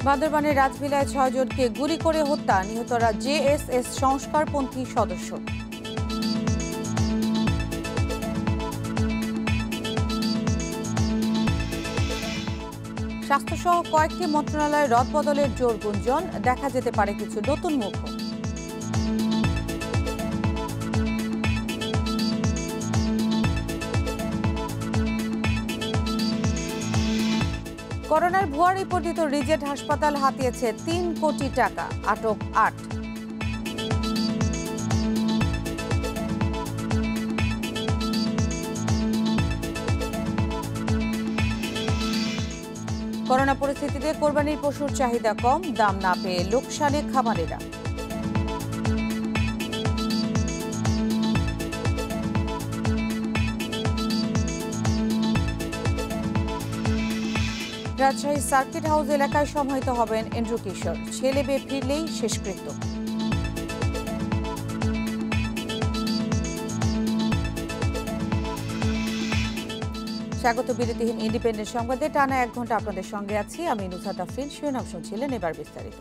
বান্দরবানের রাজভিলায় ৬ জনকে গুলি করে হত্যা, নিহতরা জেএসএস সংস্কারপন্থী সদস্য। স্বাস্থ্যসহ কয়েকটি মন্ত্রণালয়ের রদবদলের জোর গুঞ্জন, দেখা যেতে পারে কিছু নতুন মুখ। করোনার ভুয়া রিপোর্টিত রিজেন্ট হাসপাতাল হাতিয়েছে ৩ কোটি টাকা, আটক ৮। করোনা পরিস্থিতিতে কোরবানির পশুর চাহিদা কম, দাম না পেয়ে লোকসানে খামারেরা। রাজশাহী সার্কিট হাউস এলাকায় সমাহিত হবেন এন্ড্রু কিশোর, ছেলে মেয়ে ফিরলেই শেষকৃত্য। স্বাগত বিরতিহীন ইন্ডিপেন্ডেন্ট সংবাদে টানা ১ ঘন্টা আপনাদের সঙ্গে আছি আমি নুসরাত আফরিন। শিরোনাম শুনছিলেন, এবার বিস্তারিত।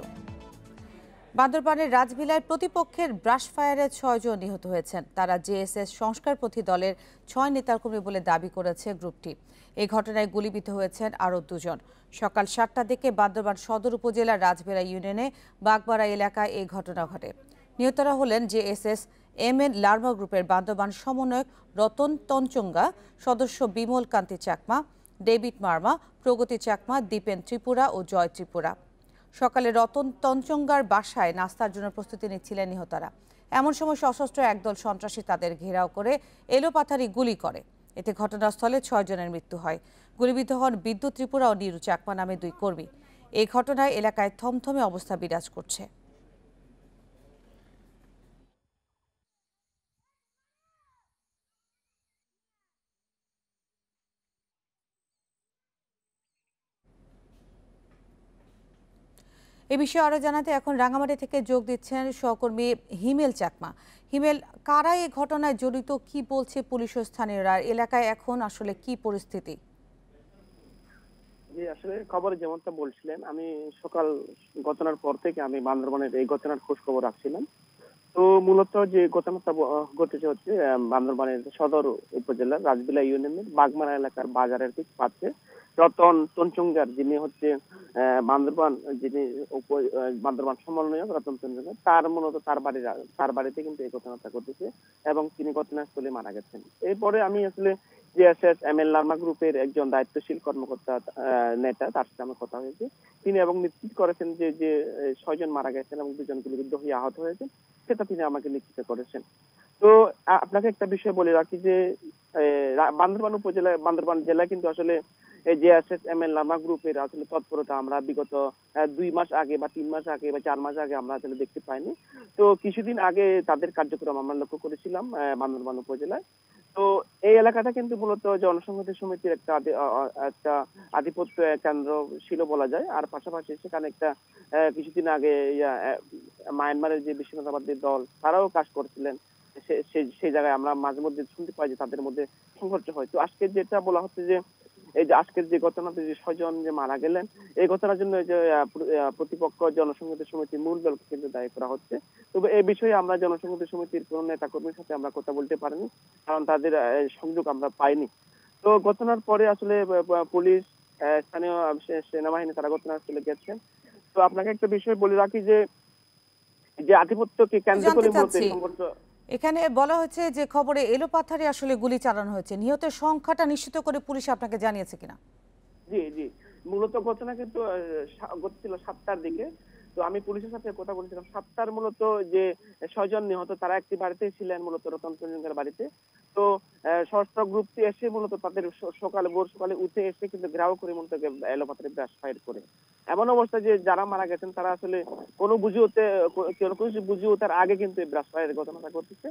বান্দরবানের রাজভিলায় প্রতিপক্ষের ব্রাশ ফায়ারে ৬ জন নিহত হয়েছেন। তারা জেএসএস সংস্কারপন্থী দলের ৬ নেতাকর্মী বলে দাবি করেছে গ্রুপটি। এই ঘটনায় গুলিবিদ্ধ হয়েছেন আরও ২ জন। সকাল ৭টার দিকে বান্দরবান সদর উপজেলার রাজভিলা ইউনিয়নে বাগবাড়া এলাকায় এই ঘটনা ঘটে। নিহতরা হলেন জেএসএস এমএন লার্মা গ্রুপের বান্দরবান সমন্বয়ক রতন তঞ্চঙ্গা, সদস্য বিমল কান্তি চাকমা, ডেভিড মার্মা, প্রগতি চাকমা, দীপেন ত্রিপুরা ও জয় ত্রিপুরা। সকালে রতন তঞ্চঙ্গার বাসায় নাস্তার জন্য প্রস্তুতি নিচ্ছিলেন নিহতরা। এমন সময় সশস্ত্র একদল সন্ত্রাসী তাদের ঘেরাও করে এলোপাথারি গুলি করে। এতে ঘটনাস্থলে ৬ জনের মৃত্যু হয়। গুলিবিদ্ধ হন বিদ্যুৎ ত্রিপুরা ও নিরু চাকমা নামে ২ কর্মী। এই ঘটনায় এলাকায় থমথমে অবস্থা বিরাজ করছে। এ বিষয়ে আরো জানাতে এখন রাঙামাটি থেকে যোগ দিচ্ছেন সহকর্মী হিমেল চাকমা। হিমেল, কারা এই ঘটনায় জড়িত, কি বলছে পুলিশ ও স্থানীয়রা, এলাকায় এখন আসলে কি পরিস্থিতি? জি, আসলে খবরে যেমনটা বলছিলেন, আমি সকাল ঘটনার পর থেকে আমি বান্দরবানের এই ঘটনার খোঁজ খবর রাখছিলাম। তো মূলত যে ঘটনাটা ঘটেছে হচ্ছে বান্দরবানের সদর উপজেলার রাজবিলা ইউনিয়নের বাগমারা এলাকার বাজারের ঠিক পাশে রতন তঞ্চঙ্গার, যিনি হচ্ছে বান্দরবান, যিনি বান্দরবান সমন্বয়ক রতন তঞ্চঙ্গার, তার মূলত তার বাড়িতে কিন্তু এই ঘটনাটা ঘটেছে এবং তিনি ঘটনাস্থলে মারা গেছেন। এরপরে আমি আসলে জিএসএস এমএল লার্মা গ্রুপের একজন দায়িত্বশীল কর্মকর্তা নেতা, তার সাথে আমার কথা হয়েছে। তিনি এবং নিশ্চিত করেছেন যে যে ৬ জন মারা গেছেন এবং ২ জন গুলিবিদ্ধ হয়ে আহত হয়েছেন, সেটা তিনি আমাকে নিশ্চিত করেছেন। তো আপনাকে একটা বিষয় বলে রাখি যে বান্দরবান উপজেলায়, বান্দরবান জেলায় কিন্তু আসলে জেএসএস এমএল লামা গ্রুপের আসলে তৎপরতা আমরা বিগত ২ মাস আগে বা ৩ মাস আগে বা ৪ মাস আগে আমরা আসলে দেখতে পাইনি। তো কিছুদিন আগে তাদের কার্যক্রম আমরা লক্ষ্য করেছিলাম বান্দরবান উপজেলায়। তো এই এলাকাটা কিন্তু মূলত জনসংহতি সমিতির একটা আধিপত্য কেন্দ্র ছিল বলা যায়। আর পাশাপাশি সেখানে একটা কিছুদিন আগে মায়ানমারের যে বিচ্ছিন্নতাবাদী দল, তারাও কাজ করছিলেন। সেই জায়গায় আমরা মাঝে মধ্যে শুনতে পাই যে তাদের মধ্যে সংঘর্ষ হয়। তো আজকে যেটা বলা হচ্ছে যে এই যে আজকের যে ঘটনাতে যে ৬ জন যে মারা গেলেন, এই ঘটনার জন্য যে প্রতিপক্ষ জনসংহতি সমিতির মূল দলকে কিন্তু দায়ী করা হচ্ছে। তবে এই বিষয়ে আমরা জনসংহতি সমিতির কোন নেতা কর্মীর সাথে আমরা কথা বলতে পারিনি, কারণ তাদের সংযোগ আমরা পাইনি। তো ঘটনার পরে আসলে পুলিশ, স্থানীয় সেনাবাহিনী তারা ঘটনাস্থলে গেছেন। তো আপনাকে একটা বিষয় বলে রাখি যে যে আধিপত্যকে কেন্দ্র জানতে করে মূলত চাচ্ছি, এই সংঘর্ষ। এখানে বলা হয়েছে যে খবরে এলোপাথারি আসলে গুলি চালানো হয়েছে, নিহতের সংখ্যাটা নিশ্চিত করে পুলিশ আপনাকে জানিয়েছে কিনা? জি, জি। মূলত ঘটনা কিন্তু ঘটেছিল ৭টার দিকে। তো আমি পুলিশের সাথে কথা বলেছিলাম। ৭টার মূলত যে ৬ জন নিহত, তারা একটি বাড়িতেই ছিলেন, মূলত রতন তঞ্চঙ্গার বাড়িতে। তো সশস্ত্র গ্রুপটি এসে মূলত তাদের ভোর সকালে উঠে এসে কিন্তু ঘেরাও করে মূলত এলোপাতাড়ি ব্রাশ ফায়ার করে। এমন অবস্থা যে যারা মারা গেছেন তারা আসলে কোনো কিছু বুঝে ওঠার আগে কিন্তু এই ব্রাশ ফায়ারের ঘটনাটা ঘটেছে।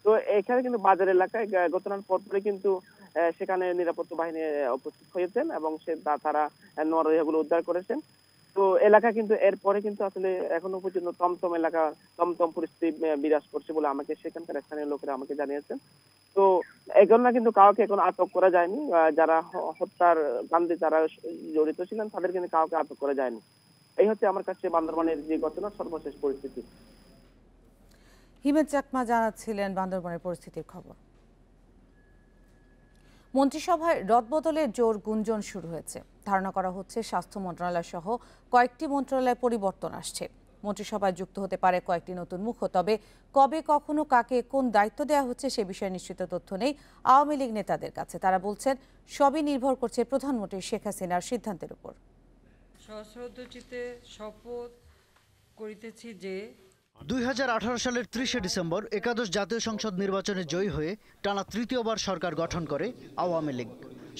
তো এখানে কিন্তু বাজার এলাকায় ঘটনার পরপরই কিন্তু সেখানে নিরাপত্তা বাহিনী উপস্থিত হয়েছেন এবং তারা মরদেহগুলো উদ্ধার করেছেন। তো এলাকা কিন্তু এরপরে কিন্তু আসলে এখনো পর্যন্ত টমটম পরিস্থিতি বিরাজ করছে বলে আমাকে সেখানকার স্থানীয় লোকেরা আমাকে জানিয়েছেন। তো এই ঘটনা কিন্তু কাউকে এখন আটক করা যায়নি। যারা হত্যার কাণ্ডে যারা জড়িত ছিলেন তাদের কিন্তু কাউকে আটক করা যায়নি। এই হচ্ছে আমার কাছে বান্দরবানের যে ঘটনার সর্বশেষ পরিস্থিতি। হিমেশ চাকমা জানাচ্ছিলেন বান্দরবানের পরিস্থিতির খবর। মন্ত্রিসভায় রদবদলের জোর গুঞ্জন শুরু হয়েছে। ধারণা করা হচ্ছে স্বাস্থ্য মন্ত্রণালয় সহ কয়েকটি মন্ত্রণালয়ে পরিবর্তন আসছে। মন্ত্রিসভায় যুক্ত হতে পারে কয়েকটি নতুন মুখ, তবে কবে কখনো কাকে কোন দায়িত্ব দেওয়া হচ্ছে সে বিষয়ে নিশ্চিত তথ্য নেই আওয়ামী লীগ নেতাদের কাছে। তারা বলছেন সবই নির্ভর করছে প্রধানমন্ত্রী শেখ হাসিনার সিদ্ধান্তের উপর। সহস্রচিতে শপথ করিতেছি যে 2018 সালের 30 ডিসেম্বর একাদশ জাতীয় সংসদ নির্বাচনে জয়ী হয়ে টানা তৃতীয়বার সরকার গঠন করে আওয়ামী লীগ।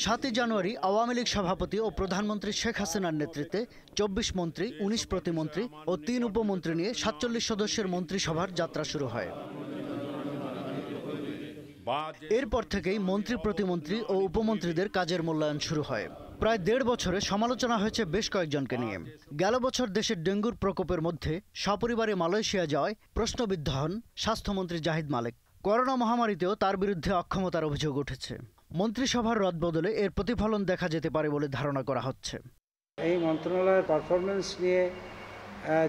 7 জানুয়ারি আওয়ামী লীগ সভাপতি ও প্রধানমন্ত্রী শেখ হাসিনার নেতৃত্বে 24 মন্ত্রী, 19 প্রতিমন্ত্রী ও 3 উপমন্ত্রী নিয়ে 47 সদস্যের মন্ত্রিসভার যাত্রা শুরু হয়। এরপর থেকেই মন্ত্রী, প্রতিমন্ত্রী ও উপমন্ত্রীদের কাজের মূল্যায়ন শুরু হয়। প্রায় 1.5 বছরে সমালোচনা হয়েছে বেশ কয়েকজনকে নিয়ে। গেল বছর দেশের ডেঙ্গুর প্রকোপের মধ্যে সপরিবারে মালয়েশিয়া যাওয়ায় প্রশ্নবিদ্ধ হন স্বাস্থ্যমন্ত্রী জাহিদ মালেক। করোনা মহামারীতেও তার বিরুদ্ধে অক্ষমতার অভিযোগ উঠেছে। মন্ত্রিসভার রদবদলে এর প্রতিফলন দেখা যেতে পারে বলে ধারণা করা হচ্ছে। এই মন্ত্রণালয়ের পারফরমেন্স নিয়ে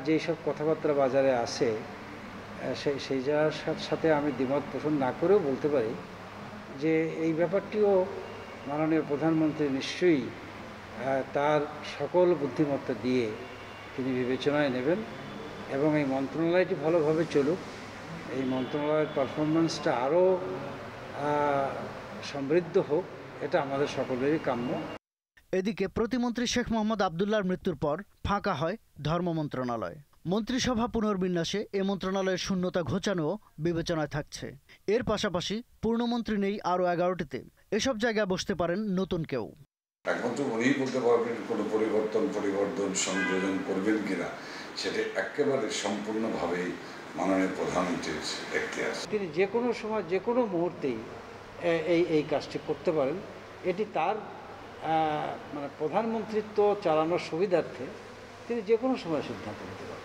যেসব কথাবার্তা বাজারে আসে সেই যার সাথে আমি দ্বিমত পোষণ না করেও বলতে পারি যে এই ব্যাপারটিও মাননীয় প্রধানমন্ত্রী নিশ্চয়ই তার সকল বুদ্ধিমত্তা দিয়ে তিনি বিবেচনায় নেবেন এবং এই মন্ত্রণালয়টি ভালোভাবে চলুক, এই মন্ত্রণালয়ের পারফরমেন্সটা আরও সমৃদ্ধ হোক, এটা আমাদের সকলেরই কাম্য। এদিকে প্রতিমন্ত্রী শেখ মোহাম্মদ আবদুল্লাহর মৃত্যুর পর ফাঁকা হয় ধর্ম মন্ত্রণালয়। মন্ত্রিসভা পুনর্বিন্যাসে এ মন্ত্রণালয়ের শূন্যতা ঘোচানোও বিবেচনায় থাকছে। এর পাশাপাশি পূর্ণমন্ত্রী নেই আরও 11টিতে। এসব জায়গায় বসতে পারেন নতুন কেউ। একমাত্র উনিই বলতে পারবেন কোনো পরিবর্তন সংযোজন করবেন কিনা, সেটা একেবারে সম্পূর্ণভাবেই মাননীয় প্রধানমন্ত্রীর এখতিয়ার। তিনি যে কোনো সময় যে কোনো মুহূর্তেই এই কাজটি করতে পারেন। এটি তার মানে প্রধানমন্ত্রিত্ব চালানোর সুবিধার্থে তিনি যে কোনো সময় সিদ্ধান্ত নিতে পারেন।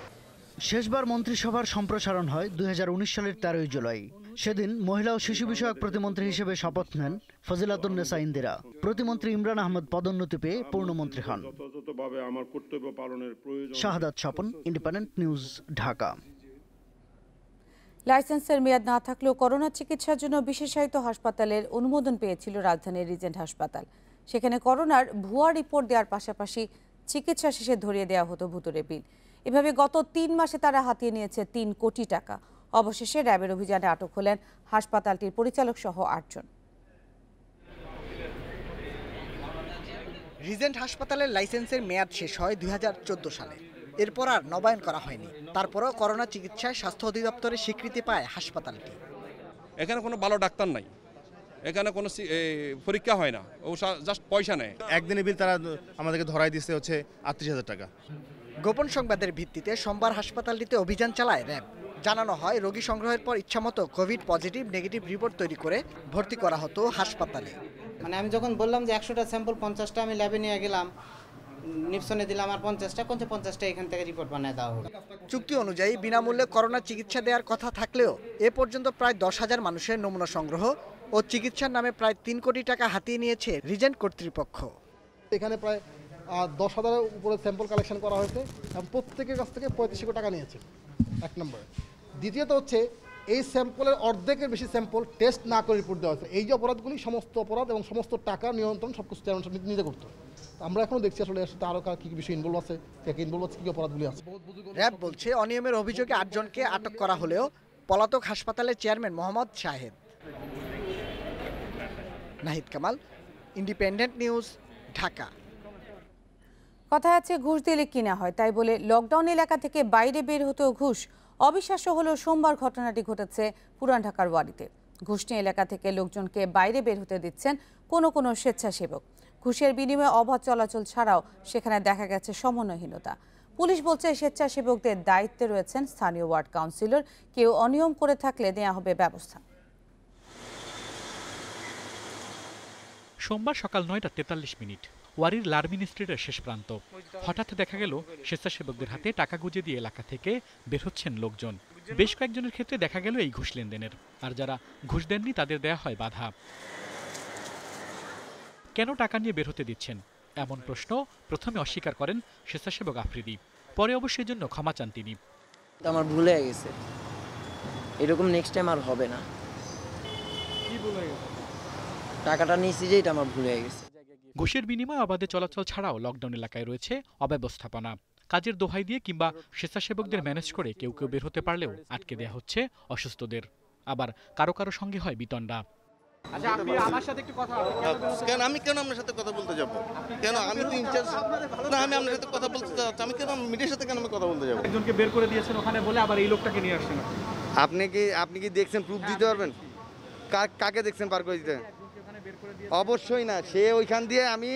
শেষবার মন্ত্রিসভার সম্প্রসারণ হয় 2019 সালের 13 জুলাই। সেদিন মহিলা ও শিশু বিষয়ক প্রতিমন্ত্রী হিসেবে শপথ নেন ফজিলাতুন্নেসা ইন্দিরা। প্রতিমন্ত্রী ইমরান আহমদ পদোন্নতি পেয়ে পূর্ণমন্ত্রী হন। শাহাদাত স্বপন, ইন্ডিপেন্ডেন্ট নিউজ, ঢাকা। লাইসেন্সের মেয়াদ না থাকলেও করোনা চিকিৎসার জন্য বিশেষায়িত হাসপাতালের অনুমোদন পেয়েছিল রাজধানীর রিজেন্ট হাসপাতাল। সেখানে করোনার ভুয়া রিপোর্ট দেওয়ার পাশাপাশি চিকিৎসা শেষে ধরিয়ে দেওয়া হতো ভুতুরে বিল। এভাবে গত 3 মাসে তারা হাতিয়ে নিয়েছে 3 কোটি টাকা। অবশেষে র্যাবের অভিযানে আটক হলেন হাসপাতালটির পরিচালক সহ 8 জন। রিজেন্ট হাসপাতালের লাইসেন্সের মেয়াদ শেষ হয় 2014 সালে। এরপর আর নবায়ন করা হয়নি। তারপরও করোনা চিকিৎসায় স্বাস্থ্য অধিদপ্তরের স্বীকৃতি পায় হাসপাতালটি। এখানে কোনো ভালো ডাক্তার নাই, এখানে কোনো পরীক্ষা হয় না, ও জাস্ট পয়সা নেয়। একদিনের বিল তারা আমাদেরকে ধরাই দিচ্ছে হচ্ছে 38,000 টাকা। গোপন সংবাদের ভিত্তিতে সোমবার হাসপাতালটিতে অভিযান চালায় র্যাব। জানানো হয় রোগী সংগ্রহের পর ইচ্ছামতো কোভিড পজিটিভ নেগেটিভ রিপোর্ট তৈরি করে ভর্তি করা হতো হাসপাতালে। মানে আমি যখন বললাম যে 100টা স্যাম্পল 50টা আমি ল্যাবে নিয়ে গেলাম, নিপসনে দিলাম আর 50টা 50টা এখান থেকে রিপোর্ট বানায় দেওয়া হবে। চুক্তি অনুযায়ী বিনামূল্যে করোনা চিকিৎসা দেওয়ার কথা থাকলেও এ পর্যন্ত প্রায় 10,000 মানুষের নমুনা সংগ্রহ ও চিকিৎসার নামে প্রায় 3 কোটি টাকা হাতিয়ে নিয়েছে রিজেন্ট কর্তৃপক্ষ। এখানে প্রায় 10,000-এর উপরে স্যাম্পল কালেকশন করা হয়েছে এবং প্রত্যেকের কাছ থেকে 35 কোটি টাকা নিয়েছে, এক নম্বরে। দ্বিতীয়ত হচ্ছে এই স্যাম্পলের অর্ধেকের বেশি স্যাম্পল টেস্ট না করে রিপোর্ট দেওয়া হয়েছে। এই যে অপরাধগুলি, সমস্ত অপরাধ এবং সমস্ত টাকা নিয়ন্ত্রণ সব কিছু চেয়ারম্যান নিজে করতো। আমরা এখনও দেখছি আসলে এর সাথে আরও কী কী বিষয় ইনভলভ আছে, কী অপরাধগুলি আছে। র্যাব বলছে অনিয়মের অভিযোগে 8 জনকে আটক করা হলেও পলাতক হাসপাতালের chairman Mohammad Shahed. Nahid Kamal, independent News, Dhaka. কথায় আছে ঘুষ দিলে কিনা হয়, তাই বলে লকডাউন এলাকা থেকে বাইরে বের হতেও ঘুষ। অবিশ্বাস্য হলেও সোমবার ঘটনাটি ঘটেছে পুরান ঢাকার ওয়ারিতে। ঘুষ নিয়ে এলাকা থেকে লোকজনকে বাইরে বের হতে দিচ্ছেন কোনো স্বেচ্ছাসেবক। ঘুষের বিনিময়ে অবাধ চলাচল ছাড়াও সেখানে দেখা গেছে সমন্বয়হীনতা। পুলিশ বলছে স্বেচ্ছাসেবকদের দায়িত্বে রয়েছেন স্থানীয় ওয়ার্ড কাউন্সিলর। কেউ অনিয়ম করে থাকলে নেওয়া হবে ব্যবস্থা। সোমবার সকাল 9টা 43 মিনিট, ওয়ারির লারমিন স্ট্রিটের শেষ প্রান্ত। হঠাৎ দেখা গেল স্বেচ্ছাসেবকদের হাতে টাকা গুঁজে দিয়ে এলাকা থেকে বের হচ্ছেন লোকজন। বেশ কয়েকজনের ক্ষেত্রে দেখা গেল এই ঘুষ লেনদেনের, আর যারা ঘুষ দেননি তাদের দেয়া হয় বাধা। কেন টাকা নিয়ে বের হতে দিচ্ছেন এমন প্রশ্ন প্রথমে অস্বীকার করেন স্বেচ্ছাসেবক আফ্রিদি। পরে অবশ্য এর জন্য ক্ষমা চান তিনি। আমার ভুল হয়ে গেছে, এরকম নেক্সট টাইম আর হবে না। কি ভুল হয়ে গেছে? টাকাটা নিয়েছি যে এটা আমার ভুল হয়ে গেছে। ঘুষের বিনিময়ে অবাধে চলাচল ছাড়াও লকডাউন এলাকায় রয়েছে অব্যবস্থাপনা। কাজের দোহাই দিয়ে কিংবা স্বেচ্ছাসেবক ম্যানেজ করে কেউ বের হতে পারলেও আটকে দেয়া হচ্ছে অসুস্থদের। আবার কারো কারো সঙ্গে হয় বিতণ্ডা। আচ্ছা, আপনি আমার সাথে একটু কথা বলুন। আমি কেন আপনার সাথে কথা বলতে যাব? কেন আমি তো ইনচার্জ না, আমি আপনার সাথে কথা বলতে চাচ্ছি। আমি কেন মিডিয়ার সাথে কেন আমি কথা বলতে যাব? একজনকে বের করে দিয়েছেন ওখানে বলে, আবার এই লোকটাকে নিয়ে আসছেন। আপনি কি দেখছেন, প্রুফ দিতে পারবেন? কাকে দেখছেন পার করে দিতে? অবশ্যই না, সে ওইখান দিয়ে আমি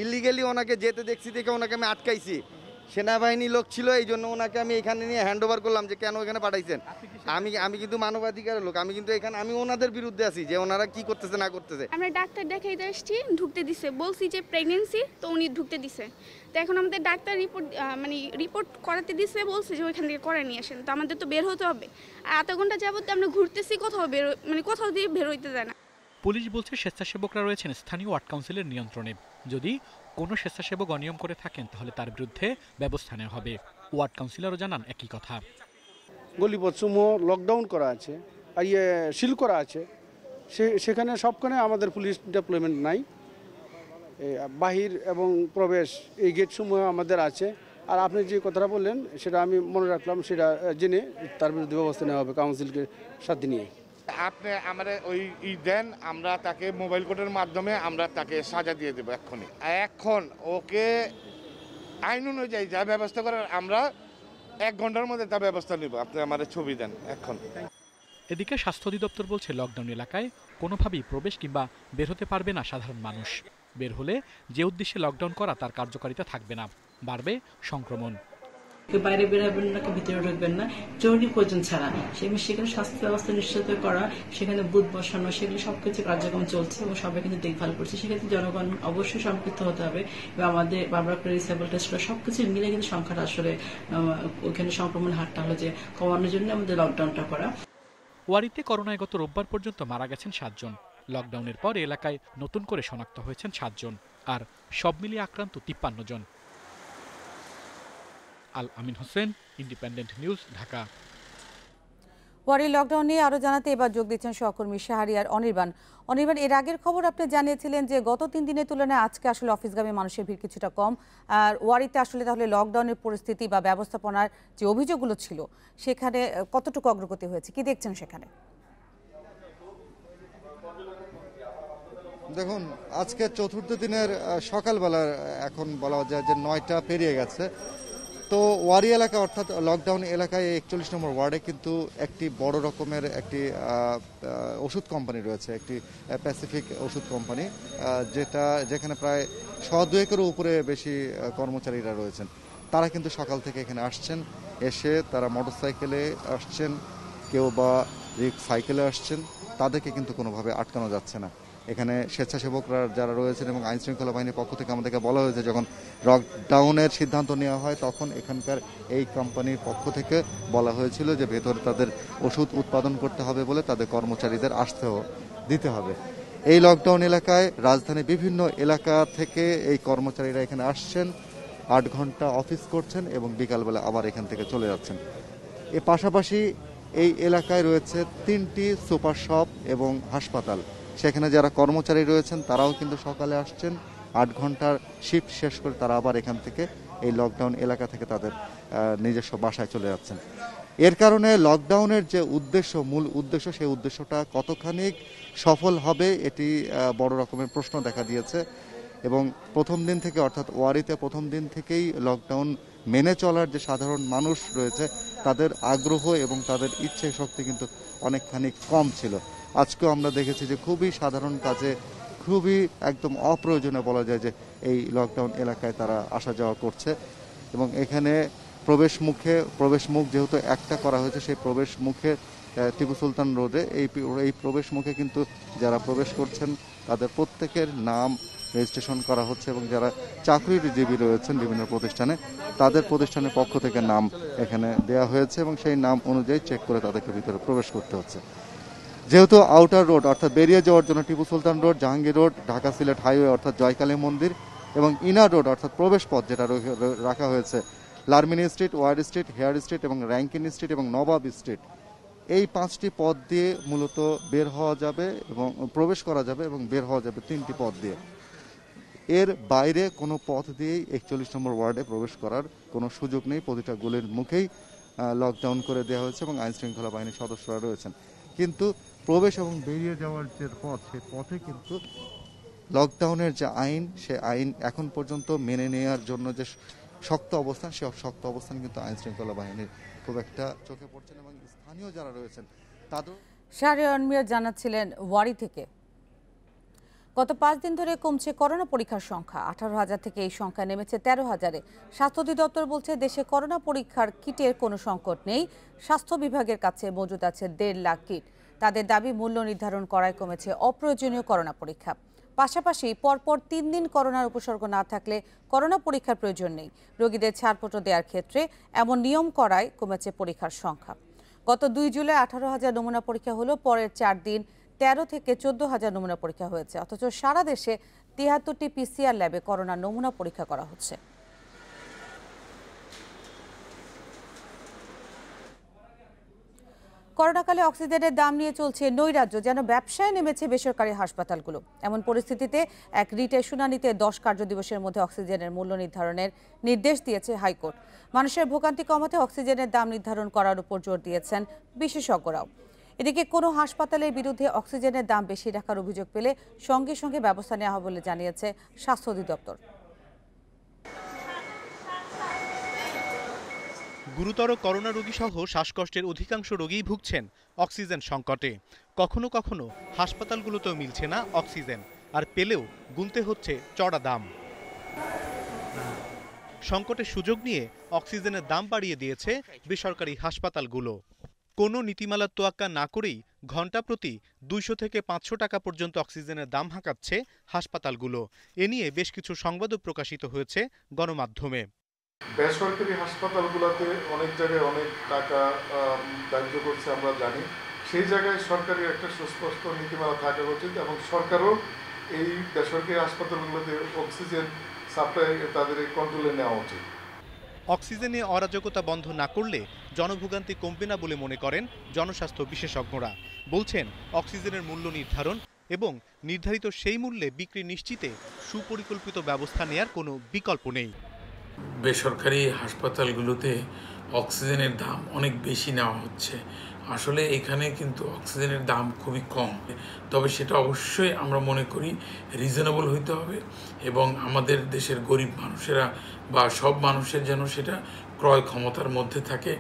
ইলিগালি ওনাকে যেতে দেখছি, দেখে ওনাকে আমি আটকাইছি। সেনাবাহিনী লোক ছিল, এই জন্য ওনাকে আমি এখানে নিয়ে হ্যান্ড ওভার করলাম যে কেন এখানে পাঠাইছেন। আমি কিন্তু মানবাধিকারের লোক, আমি কিন্তু এখানে আমি ওনাদের বিরুদ্ধে আছি যে ওনারা কি করতেছে না করতেছে। আমরা ডাক্তার দেখাইতে আসছি, ঢুকতে দিছে, বলছি যে প্রেগনেন্সি, তো উনি ঢুকতে দিছে। তো এখন আমাদের ডাক্তার রিপোর্ট করাতে দিছে, বলছে যে ওইখান থেকে করে নিয়ে আসেন। তো আমাদের তো বের হতে হবে, আর আধা ঘন্টা যাবত আমরা ঘুরতেছি, কোথাও দিয়ে বের হইতে যায় না। পুলিশ বলছে স্বেচ্ছাসেবকরা রয়েছেন স্থানীয় ওয়ার্ড কাউন্সিলের নিয়ন্ত্রণে। যদি কোনো স্বেচ্ছাসেবক অনিয়ম করে থাকেন তাহলে তার বিরুদ্ধে ব্যবস্থা নেওয়া হবে। ওয়ার্ড কাউন্সিলরও জানান একই কথা। গলিপথসমূহ লকডাউন করা আছে আর সিল করা আছে, সেখানে সবখানে আমাদের পুলিশ ডেপ্লয়মেন্ট নাই। বাহির এবং প্রবেশ এই গেটসমূহ আমাদের আছে। আর আপনি যে কথাটা বললেন সেটা আমি মনে রাখলাম, সেটা জেনে তার বিরুদ্ধে ব্যবস্থা নেওয়া হবে কাউন্সিলকে সাথে নিয়ে। আপনি আমাদের ওই দেন, আমরা তাকে মোবাইল কোর্টের মাধ্যমে আমরা তাকে সাজা দিয়ে দেবো এক্ষুনি। এখন ওকে আইন অনুযায়ী যা ব্যবস্থা করার আমরা 1 ঘন্টার মধ্যে তা ব্যবস্থা নেব। আপনি আমাদের ছবি দেন এখন। এদিকে স্বাস্থ্য অধিদপ্তর বলছে লকডাউন এলাকায় কোনোভাবেই প্রবেশ কিংবা বের হতে পারবে না সাধারণ মানুষ। বের হলে যে উদ্দেশ্যে লকডাউন করা তার কার্যকারিতা থাকবে না, বাড়বে সংক্রমণ। বাইরে বেরোবেন না, ভিতরে ঢুকবেন না জরুরি প্রয়োজন ছাড়া। সেখানে স্বাস্থ্য ব্যবস্থা নিশ্চিত করা, সেখানে বুথ বসানো, সেগুলো সবকিছু কার্যক্রম চলছে এবং সবাই কিন্তু দেখভাল করছে। সেক্ষেত্রে জনগণ অবশ্যই সম্পৃক্ত হতে হবে এবং আমাদের বারবার করে রিসেবল টেস্ট সবকিছু মিলে কিন্তু সংখ্যাটা আসলে ওইখানে সংক্রমণ হারটা হলো যে কমানোর জন্য আমাদের লকডাউনটা করা। ওয়ারিতে করোনায় গত রোববার পর্যন্ত মারা গেছেন 7 জন। লকডাউনের পর এলাকায় নতুন করে শনাক্ত হয়েছেন 7 জন, আর সব মিলিয়ে আক্রান্ত 53 জন। আল আমিন হোসেন, ইন্ডিপেন্ডেন্ট নিউজ, ঢাকা। ওয়ারি লকডাউন নিয়ে আরো জানাতে এবার যোগ দিচ্ছেন সহকর্মী শাহরিয়ার অনির্বাণ। এর আগের খবর আপনি জানিয়েছিলেন যে গত 3 দিনের তুলনায় আজকে আসলে অফিসগামী মানুষের ভিড় কিছুটা কম। আর ওয়ারিতে আসলে তাহলে লকডাউনের পরিস্থিতি বা ব্যবস্থাপনার যে অভিযোগগুলো ছিল সেখানে কতটুকু অগ্রগতি হয়েছে, কি দেখছেন সেখানে? দেখুন, আজকে চতুর্থ দিনের সকালবেলার এখন বলা যায় যে 9টা পেরিয়ে গেছে। তো ওয়ারি এলাকা অর্থাৎ লকডাউন এলাকায় 41 নম্বর ওয়ার্ডে কিন্তু একটি বড় রকমের একটি ওষুধ কোম্পানি রয়েছে, একটি প্যাসিফিক ওষুধ কোম্পানি, যেখানে প্রায় 100-200-এর উপরে বেশি কর্মচারীরা রয়েছেন। তারা কিন্তু সকাল থেকে এখানে আসছেন, এসে তারা মোটরসাইকেলে আসছেন, কেউ বা সাইকেলে আসছেন। তাদেরকে কিন্তু কোনোভাবে আটকানো যাচ্ছে না। এখানে স্বেচ্ছাসেবকরা যারা রয়েছেন এবং আইন শৃঙ্খলা বাহিনীর পক্ষ থেকে আমাদেরকে বলা হয়েছে, যখন লকডাউনের সিদ্ধান্ত নেওয়া হয় তখন এখানকার এই কোম্পানির পক্ষ থেকে বলা হয়েছিল যে ভেতরে তাদের ওষুধ উৎপাদন করতে হবে বলে তাদের কর্মচারীদের আসতেও দিতে হবে। এই লকডাউন এলাকায় রাজধানীর বিভিন্ন এলাকা থেকে এই কর্মচারীরা এখানে আসছেন, 8 ঘন্টা অফিস করছেন এবং বিকালবেলা আবার এখান থেকে চলে যাচ্ছেন। এর পাশাপাশি এই এলাকায় রয়েছে 3টি সুপার শপ এবং হাসপাতাল। সেখানে যারা কর্মচারী রয়েছেন তারাও কিন্তু সকালে আসছেন, 8 ঘন্টার শিফট শেষ করে তারা আবার এখান থেকে এই লকডাউন এলাকা থেকে তাদের নিজস্ব বাসায় চলে যাচ্ছেন। এর কারণে লকডাউনের যে মূল উদ্দেশ্য, সেই উদ্দেশ্যটা কতখানি সফল হবে এটি বড় রকমের প্রশ্ন দেখা দিয়েছে। এবং প্রথম দিন থেকে অর্থাৎ ওয়ারিতে প্রথম দিন থেকেই লকডাউন মেনে চলার যে সাধারণ মানুষ রয়েছে তাদের আগ্রহ এবং তাদের ইচ্ছে শক্তি কিন্তু অনেকখানি কম ছিল। আজকেও আমরা দেখেছি যে খুবই সাধারণ কাজে, খুবই একদম অপ্রয়োজনে বলা যায় যে এই লকডাউন এলাকায় তারা আসা যাওয়া করছে। এবং এখানে প্রবেশ মুখ যেহেতু একটা করা হয়েছে, সেই প্রবেশ মুখে টিপু সুলতান রোডে এই প্রবেশ মুখে কিন্তু যারা প্রবেশ করছেন তাদের প্রত্যেকের নাম রেজিস্ট্রেশন করা হচ্ছে এবং যারা চাকরিজীবী রয়েছেন বিভিন্ন প্রতিষ্ঠানে তাদের প্রতিষ্ঠানের পক্ষ থেকে নাম এখানে দেওয়া হয়েছে এবং সেই নাম অনুযায়ী চেক করে তাদেরকে ভিতরে প্রবেশ করতে হচ্ছে। যেহেতু আউটার রোড অর্থাৎ বেরিয়ে যাওয়ার জন্য Tipu Sultan road, Jahangir road, Dhaka Sylhet highway অর্থাৎ জয়কালী মন্দির এবং ইনার রোড অর্থাৎ প্রবেশ পথ যেটা রাখা হয়েছে Larmini street, Ware street, Hare street এবং র্যাঙ্কিন স্ট্রিট এবং নবাব স্ট্রিট, এই 5টি পথ দিয়ে মূলত বের হওয়া যাবে এবং প্রবেশ করা যাবে এবং বের হওয়া যাবে 3টি পথ দিয়ে। এর বাইরে কোনো পথ দিয়েই 41 নম্বর ওয়ার্ডে প্রবেশ করার কোনো সুযোগ নেই। প্রতিটা গলির মুখেই লকডাউন করে দেওয়া হয়েছে এবং আইন শৃঙ্খলা বাহিনীর সদস্যরা রয়েছেন। কিন্তু প্রবেশ এবং বেরিয়ে যাওয়ার যে পথ, সে পথে কিন্তু লকডাউনের যে আইন, সে আইন এখন পর্যন্ত মেনে নেওয়ার জন্য যে শক্ত অবস্থান, সে শক্ত অবস্থান কিন্তু আইন শৃঙ্খলা বাহিনীর খুব একটা চোখে পড়ছে না এবং স্থানীয় যারা রয়েছেন তাদের। শাহরিয়ার মিয়া জানাচ্ছিলেন ওয়ারি থেকে। গত 5 দিন ধরে কমছে করোনা পরীক্ষার সংখ্যা। 18,000 থেকে এই সংখ্যা নেমেছে 13,000-এ। স্বাস্থ্য অধিদপ্তর বলছে দেশে করোনা পরীক্ষার কিটের কোনো সংকট নেই। স্বাস্থ্য বিভাগের কাছে মজুদ আছে 1.5 লাখ কিট। তাদের দাবি মূল্য নির্ধারণ করায় কমেছে অপ্রয়োজনীয় করোনা পরীক্ষা। পাশাপাশি পরপর 3 দিন করোনার উপসর্গ না থাকলে করোনা পরীক্ষার প্রয়োজন নেই। রোগীদের ছাড়পত্র দেওয়ার ক্ষেত্রে এমন নিয়ম করায় কমেছে পরীক্ষার সংখ্যা। গত 2 জুলাই 18,000 নমুনা পরীক্ষা হলো। পরের 4 দিন 13 থেকে 14,000 নমুনা পরীক্ষা হয়েছে। অথচ সারা দেশে 73টি পিসিআর ল্যাবে করোনা নমুনা পরীক্ষা করা হচ্ছে। করোনাকালে অক্সিজেনের দাম নিয়ে চলছে নৈরাজ্য, যেন ব্যবসায় নেমেছে বেসরকারি হাসপাতালগুলো। এমন পরিস্থিতিতে এক রিটের শুনানিতে 10 কার্যদিবসের মধ্যে অক্সিজেনের মূল্য নির্ধারণের নির্দেশ দিয়েছে হাইকোর্ট। মানুষের ভোগান্তি কমাতে অক্সিজেনের দাম নির্ধারণ করার উপর জোর দিয়েছেন বিশেষজ্ঞরাও। এদিকে কোনো হাসপাতালের বিরুদ্ধে অক্সিজেনের দাম বেশি রাখার অভিযোগ পেলে সঙ্গে সঙ্গে ব্যবস্থা নেওয়া হবে বলে জানিয়েছে স্বাস্থ্য অধিদপ্তর। গুরুতর করোনা রোগী সহ শ্বাসকষ্টের অধিকাংশ রোগীই ভুগছেন অক্সিজেন সংকটে। কখনো কখনো হাসপাতালগুলোতেও মিলছে না অক্সিজেন, আর পেলেও গুনতে হচ্ছে চড়া দাম। সংকটের সুযোগ নিয়ে অক্সিজেনের দাম বাড়িয়ে দিয়েছে বেসরকারি হাসপাতালগুলো। কোনো নীতিমালার তোয়াক্কা না করেই ঘন্টা প্রতি 200 থেকে 500 টাকা পর্যন্ত অক্সিজেনের দাম হাঁকাচ্ছে হাসপাতালগুলো। এ নিয়ে বেশ কিছু সংবাদও প্রকাশিত হয়েছে গণমাধ্যমে। বেসরকারি হাসপাতালগুলোতে অনেক জায়গায় অনেক টাকা ধার্য করছে আমরা জানি। সেই জায়গায় সরকারের একটা সুস্পষ্ট নীতিমালা থাকা উচিত এবং সরকারও এই বেসরকারি হাসপাতালগুলোতে অক্সিজেন সাপ্লাই তাদের কন্ট্রোলে নেওয়া উচিত। অক্সিজেনে অরাজকতা বন্ধ না করলে জনভোগান্তি কমবে না বলে মনে করেন জনস্বাস্থ্য বিশেষজ্ঞরা। বলছেন অক্সিজেনের মূল্য নির্ধারণ এবং নির্ধারিত সেই মূল্যে বিক্রি নিশ্চিতে সুপরিকল্পিত ব্যবস্থা নেয়ার কোনো বিকল্প নেই। বেসরকারি হাসপাতালগুলোতে অক্সিজেনের দাম অনেক বেশি নেওয়া হচ্ছে। আসলে এখানে কিন্তু অক্সিজেনের দাম খুবই কম, তবে সেটা অবশ্যই আমরা মনে করি রিজনেবল হইতে হবে এবং আমাদের দেশের গরিব মানুষেরা বা সব মানুষের যেন সেটা ক্রয় ক্ষমতার মধ্যে থাকে।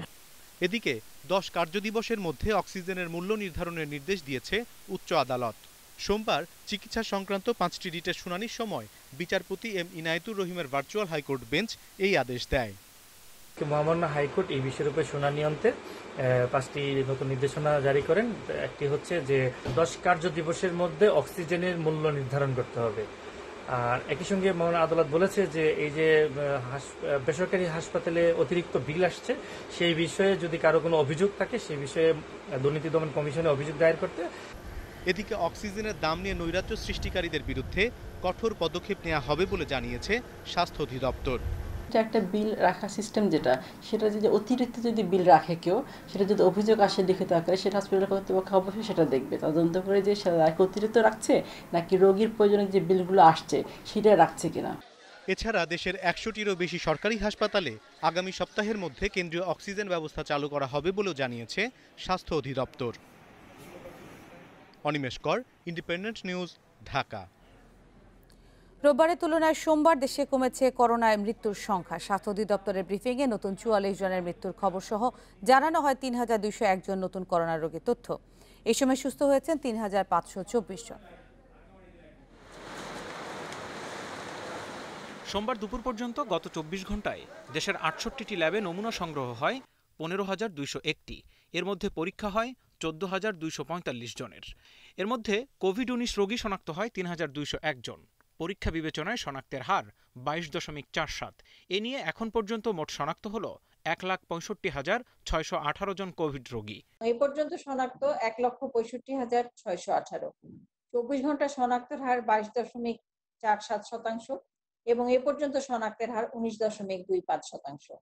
এদিকে 10 কার্যদিবসের মধ্যে অক্সিজেনের মূল্য নির্ধারণের নির্দেশ দিয়েছে উচ্চ আদালত। সোমবার চিকিৎসা সংক্রান্ত 5টি রিটের শুনানির সময় বিচারপতি এম ইনায়েতুর রহিমের ভার্চুয়াল হাইকোর্ট বেঞ্চ এই আদেশ দেয়। মহামান্য হাইকোর্ট এই বিষয়ের উপর শুনানি অন্তে 5টি নতুন নির্দেশনা জারি করেন। একটি হচ্ছে যে 10 কার্য দিবসের মধ্যে অক্সিজেনের মূল্য নির্ধারণ করতে হবে। আর একই সঙ্গে মহামান্য আদালত বলেছে যে এই যে বেসরকারি হাসপাতালে অতিরিক্ত বিল আসছে, সেই বিষয়ে যদি কারো কোনো অভিযোগ থাকে সেই বিষয়ে দুর্নীতি দমন কমিশনে অভিযোগ দায়ের করতে। এদিকে অক্সিজেনের দাম নিয়ে নৈরাজ্য সৃষ্টিকারীদের বিরুদ্ধে কঠোর পদক্ষেপ নেওয়া হবে বলে জানিয়েছে স্বাস্থ্য অধিদপ্তর। একটা বিল রাখার সিস্টেম যেটা, সেটা যদি অতিরিক্ত যদি বিল রাখে কেউ, সেটা যদি অভিযোগ আসে লিখিত আকারে, সেটা হসপিটাল কর্তৃপক্ষ অবশ্যই সেটা দেখবে, তদন্ত করে যে সেটা অতিরিক্ত রাখছে নাকি রোগীর প্রয়োজনে যে বিলগুলো আসছে সেটা রাখছে কিনা। এছাড়া দেশের 100টিরও বেশি সরকারি হাসপাতালে আগামী সপ্তাহের মধ্যে কেন্দ্রীয় অক্সিজেন ব্যবস্থা চালু করা হবে বলেও জানিয়েছে স্বাস্থ্য অধিদপ্তর। অনিমেষ কর, ইন্ডিপেন্ডেন্ট নিউজ, ঢাকা। রোববারের তুলনায় সোমবার দেশে কমেছে করোনায় মৃত্যুর সংখ্যা। স্বাস্থ্য অধিদপ্তরের ব্রিফিংয়ে নতুন 44 জনের মৃত্যুর খবর সহ জানানো হয় 3,201 জন নতুন করোনা রোগীর তথ্য। এই সময় সুস্থ হয়েছেন 3,524 জন। সোমবার দুপুর পর্যন্ত গত 24 ঘন্টায় দেশের 68টি ল্যাবে নমুনা সংগ্রহ হয় 15,201টি। এর মধ্যে পরীক্ষা হয় 14,245 জনের। এর মধ্যে কোভিড-19 রোগী শনাক্ত হয় 3,201 জন। পরীক্ষা বিবেচনায় শনাক্তের হার 22.47। এ নিয়ে এখন পর্যন্ত মোট শনাক্ত হলো 1,65,618 জন কোভিড রোগী। এই পর্যন্ত শনাক্ত 1,65,618। 24 ঘন্টা শনাক্তের হার 22.47% এবং এ পর্যন্ত শনাক্তের হার 19.25%।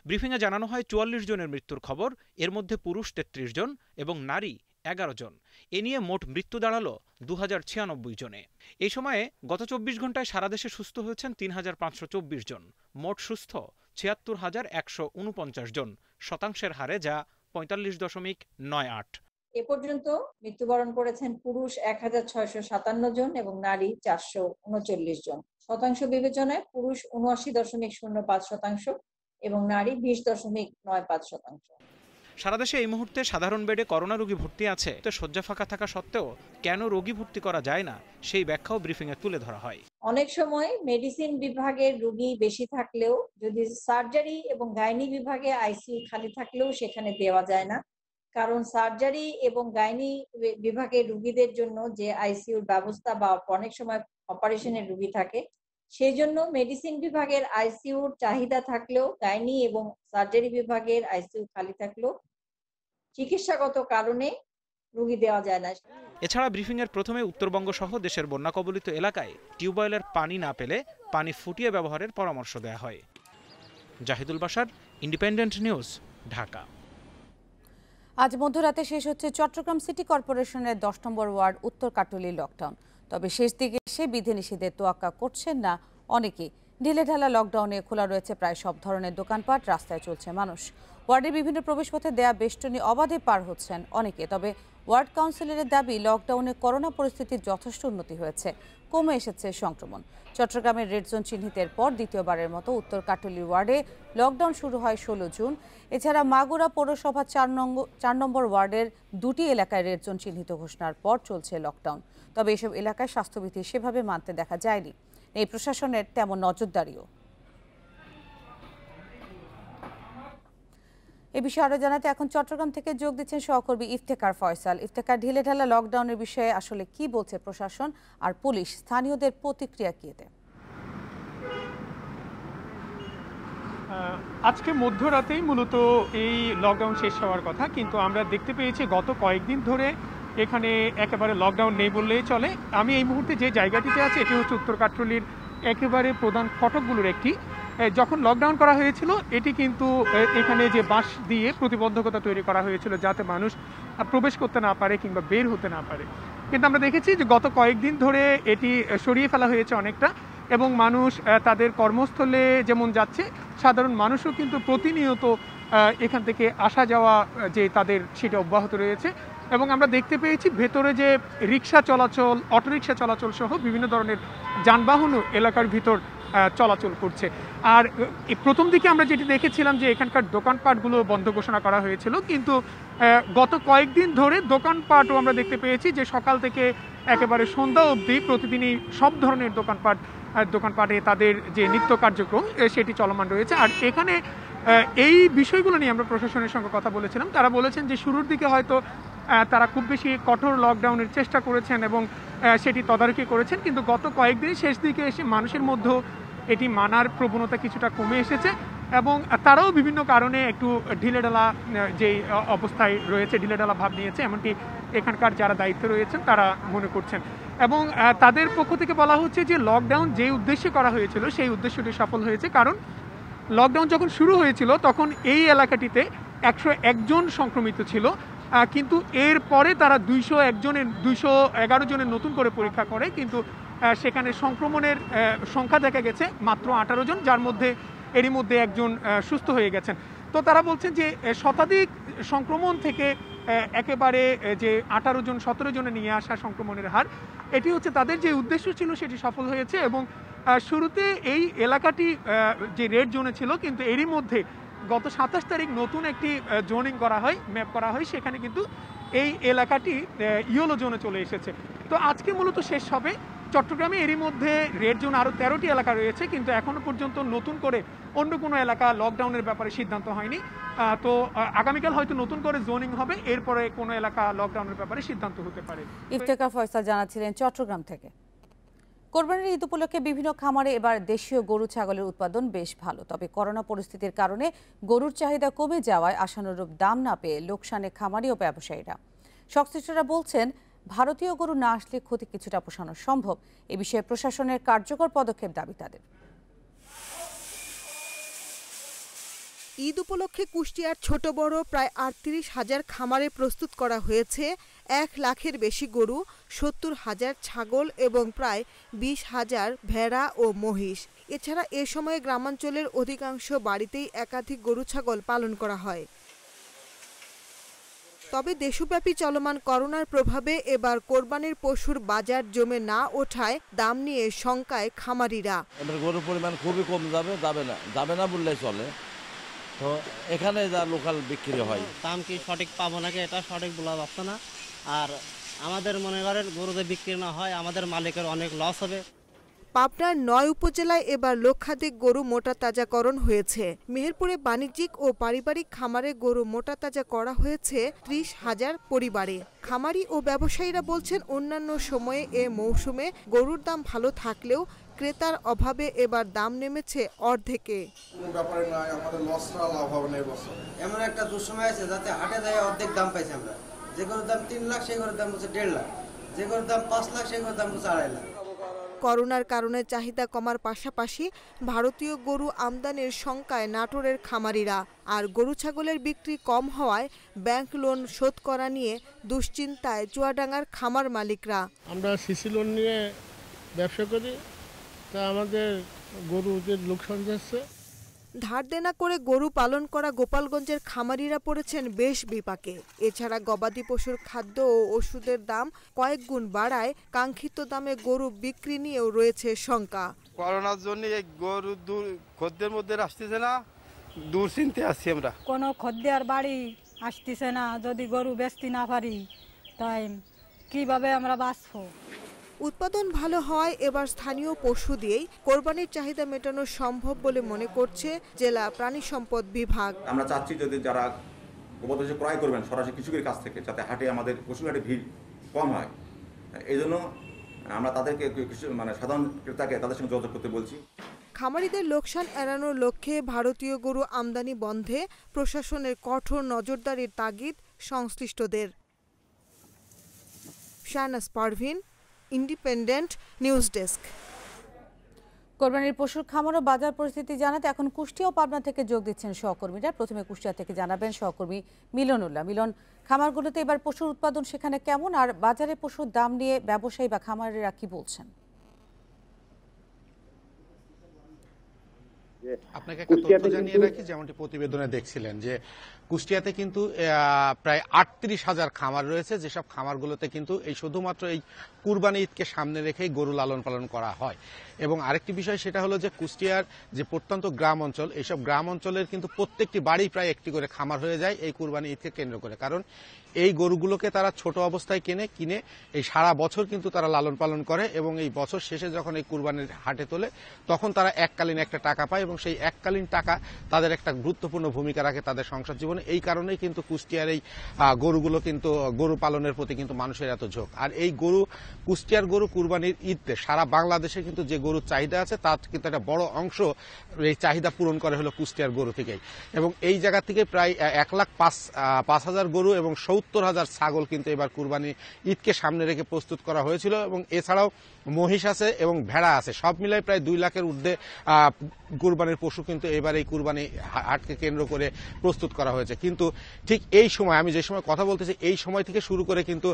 ব্রিফিংয়ে জানানো হয় ৪৪ জনের মৃত্যুর খবর, এর মধ্যে পুরুষ ৩৩ জন এবং নারী ১১ জন। এ নিয়ে মোট মৃত্যু দাঁড়ালো ২০৯৬ জনে। এই সময়ে গত ২৪ ঘন্টায় সারা দেশে সুস্থ হয়েছেন ৩৫২৪ জন। মোট সুস্থ ৭৬,১৪৯ জন, শতাংশের হারে যা ৪৫.৯৮। এ পর্যন্ত মৃত্যুবরণ করেছেন পুরুষ ১,৬৫৭ জন এবং নারী ৪৩৯ জন। শতাংশ বিবেচনায় পুরুষ ৭৯.০৫% এবং নারী ২০.৯৫%। সারা দেশে এই মুহূর্তে সাধারণ বেডে করোনা রোগী ভর্তি আছে। শয্যা ফাঁকা থাকা সত্ত্বেও কেন রোগী ভর্তি করা যায় না সেই ব্যাখ্যাও ব্রিফিংয়ে তুলে ধরা হয়। অনেক সময় মেডিসিন বিভাগের রোগী বেশি থাকলেও, যদি সার্জারি এবং গাইনি বিভাগে আইসিইউ খালি থাকলেও সেখানে দেওয়া যায় না, কারণ সার্জারি এবং গাইনি বিভাগের রোগীদের জন্য যে আইসিইউর ব্যবস্থা বা অনেক সময় অপারেশনের রোগী থাকে, সেই জন্য মেডিসিন বিভাগের আইসিইউর চাহিদা থাকলেও গাইনি এবং সার্জারি বিভাগের আইসিইউ খালি থাকলেও চিকিৎসাগত কারণে রোগী দেওয়া যায় না। এছাড়া ব্রিফিংয়ের প্রথমে উত্তরবঙ্গ সহ দেশের বন্যা কবলিত এলাকায় টিউবওয়েলের পানি না পেলে পানি ফুটিয়ে ব্যবহারের পরামর্শ দেওয়া হয়। Zahidul Bashar, Independent News, Dhaka. আজ মধ্যরাতে শেষ হচ্ছে চট্টগ্রাম সিটি কর্পোরেশনের ১০ নম্বর ওয়ার্ড উত্তর কাটুলি লকডাউন। তবে শেষ দিকে এসে বিধিনিষেধের তোয়াক্কা করছেন না অনেকে। ঢিলেঢালা লকডাউনে খোলা রয়েছে প্রায় সব ধরনের দোকানপাট, রাস্তায় চলছে মানুষ। ওয়ার্ডের বিভিন্ন প্রবেশপথে দেয়া বেষ্টনী অবাধে পার হচ্ছেন অনেকে। তবে ওয়ার্ড কাউন্সিলরের দাবি, লকডাউনে করোনা পরিস্থিতির যথেষ্ট উন্নতি হয়েছে, কমে এসেছে সংক্রমণ। চট্টগ্রামের রেড জোন চিহ্নিতের পর দ্বিতীয়বারের মতো উত্তর কাটুলি ওয়ার্ডে লকডাউন শুরু হয় ১৬ জুন। এছাড়া মাগুরা পৌরসভা ৪ নম্বর ওয়ার্ডের ২টি এলাকায় রেড জোন চিহ্নিত ঘোষণার পর চলছে লকডাউন। তবে এসব এলাকায় স্বাস্থ্যবিধি সেভাবে মানতে দেখা যায়নি। এই প্রশাসনের তেমন নজরদারিও। এ বিষয়ে আরো জানাতে এখন চট্টগ্রাম থেকে যোগ দিচ্ছেন সহকর্মী ইফতেখার ফয়সাল। ইফতেখার, ঢিলেঢালা লকডাউনের বিষয়ে আসলে কি বলছে প্রশাসন আর পুলিশ, স্থানীয়দের প্রতিক্রিয়া কি এতে? আজকে মধ্যরাতেই মূলত এই লকডাউন শেষ হওয়ার কথা, কিন্তু আমরা দেখতে পেয়েছি গত কয়েকদিন ধরে এখানে একেবারে লকডাউন নেই বললেই চলে। আমি এই মুহূর্তে যে জায়গাটিতে আছি এটি হচ্ছে উত্তর কাট্রলির একেবারে প্রধান ফটকগুলোর একটি। যখন লকডাউন করা হয়েছিল এটি কিন্তু এখানে যে বাঁশ দিয়ে প্রতিবন্ধকতা তৈরি করা হয়েছিল যাতে মানুষ প্রবেশ করতে না পারে কিংবা বের হতে না পারে, কিন্তু আমরা দেখেছি যে গত কয়েকদিন ধরে এটি সরিয়ে ফেলা হয়েছে অনেকটা, এবং মানুষ তাদের কর্মস্থলে যেমন যাচ্ছে, সাধারণ মানুষও কিন্তু প্রতিনিয়ত এখান থেকে আসা যাওয়া যে তাদের সেটা অব্যাহত রয়েছে। এবং আমরা দেখতে পেয়েছি ভেতরে যে রিক্সা চলাচল, অটোরিক্সা চলাচল সহ বিভিন্ন ধরনের যানবাহনও এলাকার ভিতর চলাচল করছে। আর প্রথম দিকে আমরা যেটি দেখেছিলাম যে এখানকার দোকানপাটগুলো বন্ধ ঘোষণা করা হয়েছিল, কিন্তু গত কয়েকদিন ধরে দোকানপাটও আমরা দেখতে পেয়েছি যে সকাল থেকে একেবারে সন্ধ্যা অবধি প্রতিদিনই সব ধরনের দোকানপাটে তাদের যে নিত্য কার্যক্রম সেটি চলমান রয়েছে। আর এখানে এই বিষয়গুলো নিয়ে আমরা প্রশাসনের সঙ্গে কথা বলেছিলাম। তারা বলেছেন যে শুরুর দিকে হয়তো তারা খুব বেশি কঠোর লকডাউনের চেষ্টা করেছেন এবং সেটি তদারকি করেছেন, কিন্তু গত কয়েকদিন শেষ দিকে এসে মানুষের মধ্যেও এটি মানার প্রবণতা কিছুটা কমে এসেছে এবং তারাও বিভিন্ন কারণে একটু ঢিলেঢালা যেই অবস্থায় রয়েছে, ঢিলেঢালা ভাব নিয়েছে, এমনকি এখানকার যারা দায়িত্বে রয়েছেন তারা মনে করছেন। এবং তাদের পক্ষ থেকে বলা হচ্ছে যে লকডাউন যে উদ্দেশ্যে করা হয়েছিল সেই উদ্দেশ্যটি সফল হয়েছে, কারণ লকডাউন যখন শুরু হয়েছিল তখন এই এলাকাটিতে ১০১ জন সংক্রমিত ছিল, কিন্তু এর পরে তারা ২11 জনের নতুন করে পরীক্ষা করে, কিন্তু সেখানে সংক্রমণের সংখ্যা দেখা গেছে মাত্র 18 জন, যার মধ্যে এরই মধ্যে একজন সুস্থ হয়ে গেছেন। তো তারা বলছেন যে শতাধিক সংক্রমণ থেকে একেবারে যে 17 জনে নিয়ে আসা সংক্রমণের হার, এটি হচ্ছে তাদের যে উদ্দেশ্য ছিল সেটি সফল হয়েছে। এবং শুরুতে এই এলাকাটি যে রেড জোনে ছিল, কিন্তু এরই মধ্যে গত 27 তারিখ নতুন একটি জোনিং করা হয়, ম্যাপ করা হয়, সেখানে কিন্তু এই এলাকাটি ইয়েলো জোনে চলে এসেছে। তো আজকে মূলত শেষ হবে। চট্টগ্রামে এরই মধ্যে রেড জোন আরও 13টি এলাকা রয়েছে, কিন্তু এখনো পর্যন্ত নতুন করে অন্য কোনো এলাকা লকডাউনের ব্যাপারে সিদ্ধান্ত হয়নি। তো আগামীকাল হয়তো নতুন করে জোনিং হবে, এরপরে কোনো এলাকা লকডাউনের ব্যাপারে সিদ্ধান্ত হতে পারে। ইফতেখার ফয়সাল জানাচ্ছিলেন চট্টগ্রাম থেকে। কোরবানির ঈদ উপলক্ষে বিভিন্ন খামারে এবার দেশীয় গরু ছাগলের উৎপাদন বেশ ভালো। তবে করোনা পরিস্থিতির কারণে গরুর চাহিদা কমে যাওয়ায় আশানুরূপ দাম না পেয়ে লোকসানে খামারি ও ব্যবসায়ীরা। সংশ্লিষ্টরা বলছেন, ভারতীয় গরু না আসলে ক্ষতি কিছুটা পোষানো সম্ভব। এ বিষয়ে প্রশাসনের কার্যকর পদক্ষেপ দাবি তাদের। ঈদ উপলক্ষে কুষ্টিয়ার ছোট বড় প্রায় ৩৮,০০০ খামারে প্রস্তুত করা হয়েছে ১ লাখের বেশি গরু, ৭০,০০০ ছাগল এবং প্রায় ২০,০০০ ভেড়া ও মহিষ। এছাড়া এ সময়ে গ্রামাঞ্চলের অধিকাংশ বাড়িতেই একাধিক গরু ছাগল পালন করা হয়। তবে দেশব্যাপী চলমান করোনার প্রভাবে এবার কোরবানির পশুর বাজার জমে না ওঠায় দাম নিয়ে শঙ্কায় খামারিরা। গরুর পরিমাণ খুবই কম যাবে না বললেই চলে। তো এখানে যা লোকাল বিক্রি হয়, দাম কি সঠিক পাবো নাকি এটা সঠিক বলা যাচ্ছে না। আর আমাদের মনে করেন গরুতে বিক্রি না হয় আমাদের মালিকের অনেক লস হবে। পাবনার ৯ উপজেলায় এবার লক্ষাধিক গরু মোটা তাজাকরণ হয়েছে। মেহেরপুরে বাণিজ্যিক ও পারিবারিক খামারে গরু মোটা তাজা করা হয়েছে ৩০,০০০ পরিবারে। খামারি ও ব্যবসায়ীরা বলছেন অন্যান্য সময়ে এ মৌসুমে গরুর দাম ভালো থাকলেও ক্রেতার অভাবে এবার দাম নেমেছে অর্ধেকে। এমন একটা দুঃসময় আছে যাতে হাটে যায় অর্ধেক দাম পাইছি আমরা। যে গরুর দাম ৩ লাখ সেই গরুর দাম হচ্ছে ১.৫ লাখ, যে গরুর দাম ৫ লাখ সেই গরুর দাম হচ্ছে ২.৫ লাখ। করোনার কারণে চাহিদা কমার পাশাপাশি ভারতীয় গরু আমদানির শঙ্কায় নাটোরের খামারিরা। আর গরু ছাগলের বিক্রি কম হওয়ায় ব্যাংক লোন শোধ করা নিয়ে দুশ্চিন্তায় চুয়াডাঙ্গার খামার মালিকরা। আমরা সিসি লোন নিয়ে ব্যবসা করি, তা আমাদের গরুদের লোকসান যাচ্ছে। ধার দেনা করে গরু পালন করা গোপালগঞ্জের খামারিরা পড়েছেন বেশ বিপাকে। এছাড়া গবাদি পশুর খাদ্য ও ওষুধের দাম কয়েক গুণ বাড়ায় কাঙ্ক্ষিত দামে গরু বিক্রি নিয়েও রয়েছে শঙ্কা। করোনার জন্য এই গরু খদ্দের মধ্যে আসতেছে না, দুশ্চিন্তায় আছি আমরা। কোনো খদ্দের বাড়ি আসতেছে না, যদি গরু বেচতে না পারি তাই কিভাবে আমরা বাঁচবো। উৎপাদন ভালো হয় এবার স্থানীয় পশু দিয়েই কোরবানির চাহিদা মেটানো সম্ভব বলে মনে করছে জেলা প্রাণী সম্পদ বিভাগ। আমরা চাচ্ছি যদি যারা গবাদি পশু ক্রয় করবেন সরাসরি কৃষকের কাছ থেকে, যাতে হাটে আমাদের পশুহাটে ভিড় কম হয়। এই জন্য আমরা তাদেরকে সাধারণ ক্রেতাকে তাদের সঙ্গে যোগাযোগ করতে বলছি। খামারিদের লোকসান এড়ানোর লক্ষ্যে ভারতীয় গরু আমদানি বন্ধে প্রশাসনের কঠোর নজরদারির তাগিদ সংশ্লিষ্টদের। Shahnaz Parvin, Independent News desk. কোরবানির পশুর খামার ও বাজার পরিস্থিতি জানাতে এখন কুষ্টিয়া ও পাবনা থেকে যোগ দিচ্ছেন সহকর্মীরা। প্রথমে কুষ্টিয়া থেকে জানাবেন সহকর্মী মিলনুল্লাহ। মিলন, খামারগুলোতে এবার পশুর উৎপাদন সেখানে কেমন, আর বাজারে পশুর দাম নিয়ে ব্যবসায়ী বা খামারিরা কি বলছেন? আপনাকে একটা তথ্য জানিয়ে রাখি, যেমনটি প্রতিবেদনে দেখছিলেন যে কুষ্টিয়াতে কিন্তু প্রায় ৩৮,০০০ খামার রয়েছে, যেসব খামারগুলোতে কিন্তু এই শুধুমাত্র এই কুরবানি ঈদকে সামনে রেখেই গরু লালন পালন করা হয়। এবং আরেকটি বিষয় সেটা হলো যে কুষ্টিয়ার যে প্রত্যন্ত গ্রাম অঞ্চল, এইসব গ্রাম অঞ্চলের কিন্তু প্রত্যেকটি বাড়ি প্রায় একটি করে খামার হয়ে যায় এই কুরবানি ঈদকে কেন্দ্র করে। কারণ এই গরুগুলোকে তারা ছোট অবস্থায় কিনে এই সারা বছর কিন্তু তারা লালন পালন করে এবং এই বছর শেষে যখন এই কুরবানির হাটে তোলে তখন তারা এককালীন একটা টাকা পায় এবং সেই এককালীন টাকা তাদের একটা গুরুত্বপূর্ণ ভূমিকা রাখে তাদের সংসার জীবনে। এই কারণেই কিন্তু কুষ্টিয়ার এই গরুগুলো কিন্তু গরু পালনের প্রতি কিন্তু মানুষের এত ঝোঁক। আর এই গরু কুষ্টিয়ার গরু কুরবানির ঈদে সারা বাংলাদেশে কিন্তু যে গরুর চাহিদা আছে তার কিন্তু একটা বড় অংশ এই চাহিদা পূরণ করে হলো কুষ্টিয়ার গরু থেকেই। এবং এই জায়গা থেকে প্রায় ১,৫,০০০ গরু এবং ৭০,০০০ ছাগল কিন্তু এবার কুরবানি ঈদকে সামনে রেখে প্রস্তুত করা হয়েছিল। এবং এছাড়াও মহিষ আছে এবং ভেড়া আছে, সব মিলাই প্রায় ২ লাখের ঊর্ধ্বে কুরবানির পশু কিন্তু এবার এই কুরবানি হাটকে কেন্দ্র করে প্রস্তুত করা হয়েছে। কিন্তু ঠিক এই সময় আমি যে সময় কথা বলতেছি এই সময় থেকে শুরু করে কিন্তু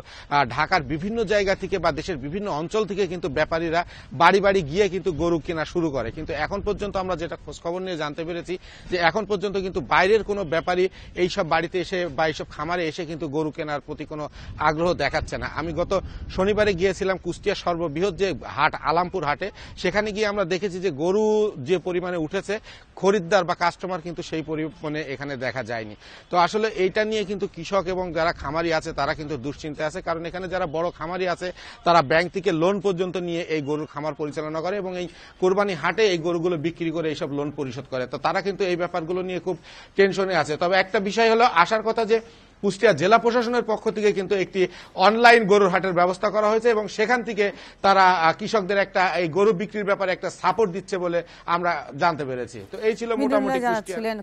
ঢাকার বিভিন্ন জায়গা থেকে বা দেশের বিভিন্ন অঞ্চল থেকে কিন্তু ব্যাপারীরা বাড়ি বাড়ি গিয়ে কিন্তু গরু কেনা শুরু করে। কিন্তু এখন পর্যন্ত আমরা যেটা খোঁজখবর নিয়ে জানতে পেরেছি যে এখন পর্যন্ত কিন্তু বাইরের কোনো ব্যাপারী এইসব বাড়িতে এসে বা এইসব খামারে এসে কিন্তু গরু কেনার প্রতি কোনো আগ্রহ দেখাচ্ছে না। আমি গত শনিবারে গিয়েছিলাম কুষ্টিয়ার সর্ববৃহৎ যে হাট আলামপুর হাটে, সেখানে গিয়ে আমরা দেখেছি যে গরু যে পরিমাণে উঠেছে খরিদ্দার বা কাস্টমার কিন্তু সেই পরিমাণে এখানে দেখা যায়নি। তো আসলে এইটা নিয়ে কিন্তু কৃষক এবং যারা খামারি আছে তারা কিন্তু দুশ্চিন্তায় আছে, কারণ এখানে যারা বড় খামারি আছে তারা ব্যাংক থেকে লোন পর্যন্ত নিয়ে এই গরুর খামার পরিচালনা করে এবং এই কোরবানি হাটে এই গরুগুলো বিক্রি করে এইসব লোন পরিশোধ করে। তো তারা কিন্তু এই ব্যাপারগুলো নিয়ে খুব টেনশনে আছে। তবে একটা বিষয় হলো আসার কথা যে কুষ্টিয়া জেলা প্রশাসনের পক্ষ থেকে কিন্তু একটি অনলাইন গরুর হাটের ব্যবস্থা করা হয়েছে এবং সেখান থেকে তারা কৃষকদের একটা এই গরু বিক্রির ব্যাপারে একটা সাপোর্ট দিচ্ছে বলে আমরা জানতে পেরেছি। তো এই ছিল মোটামুটি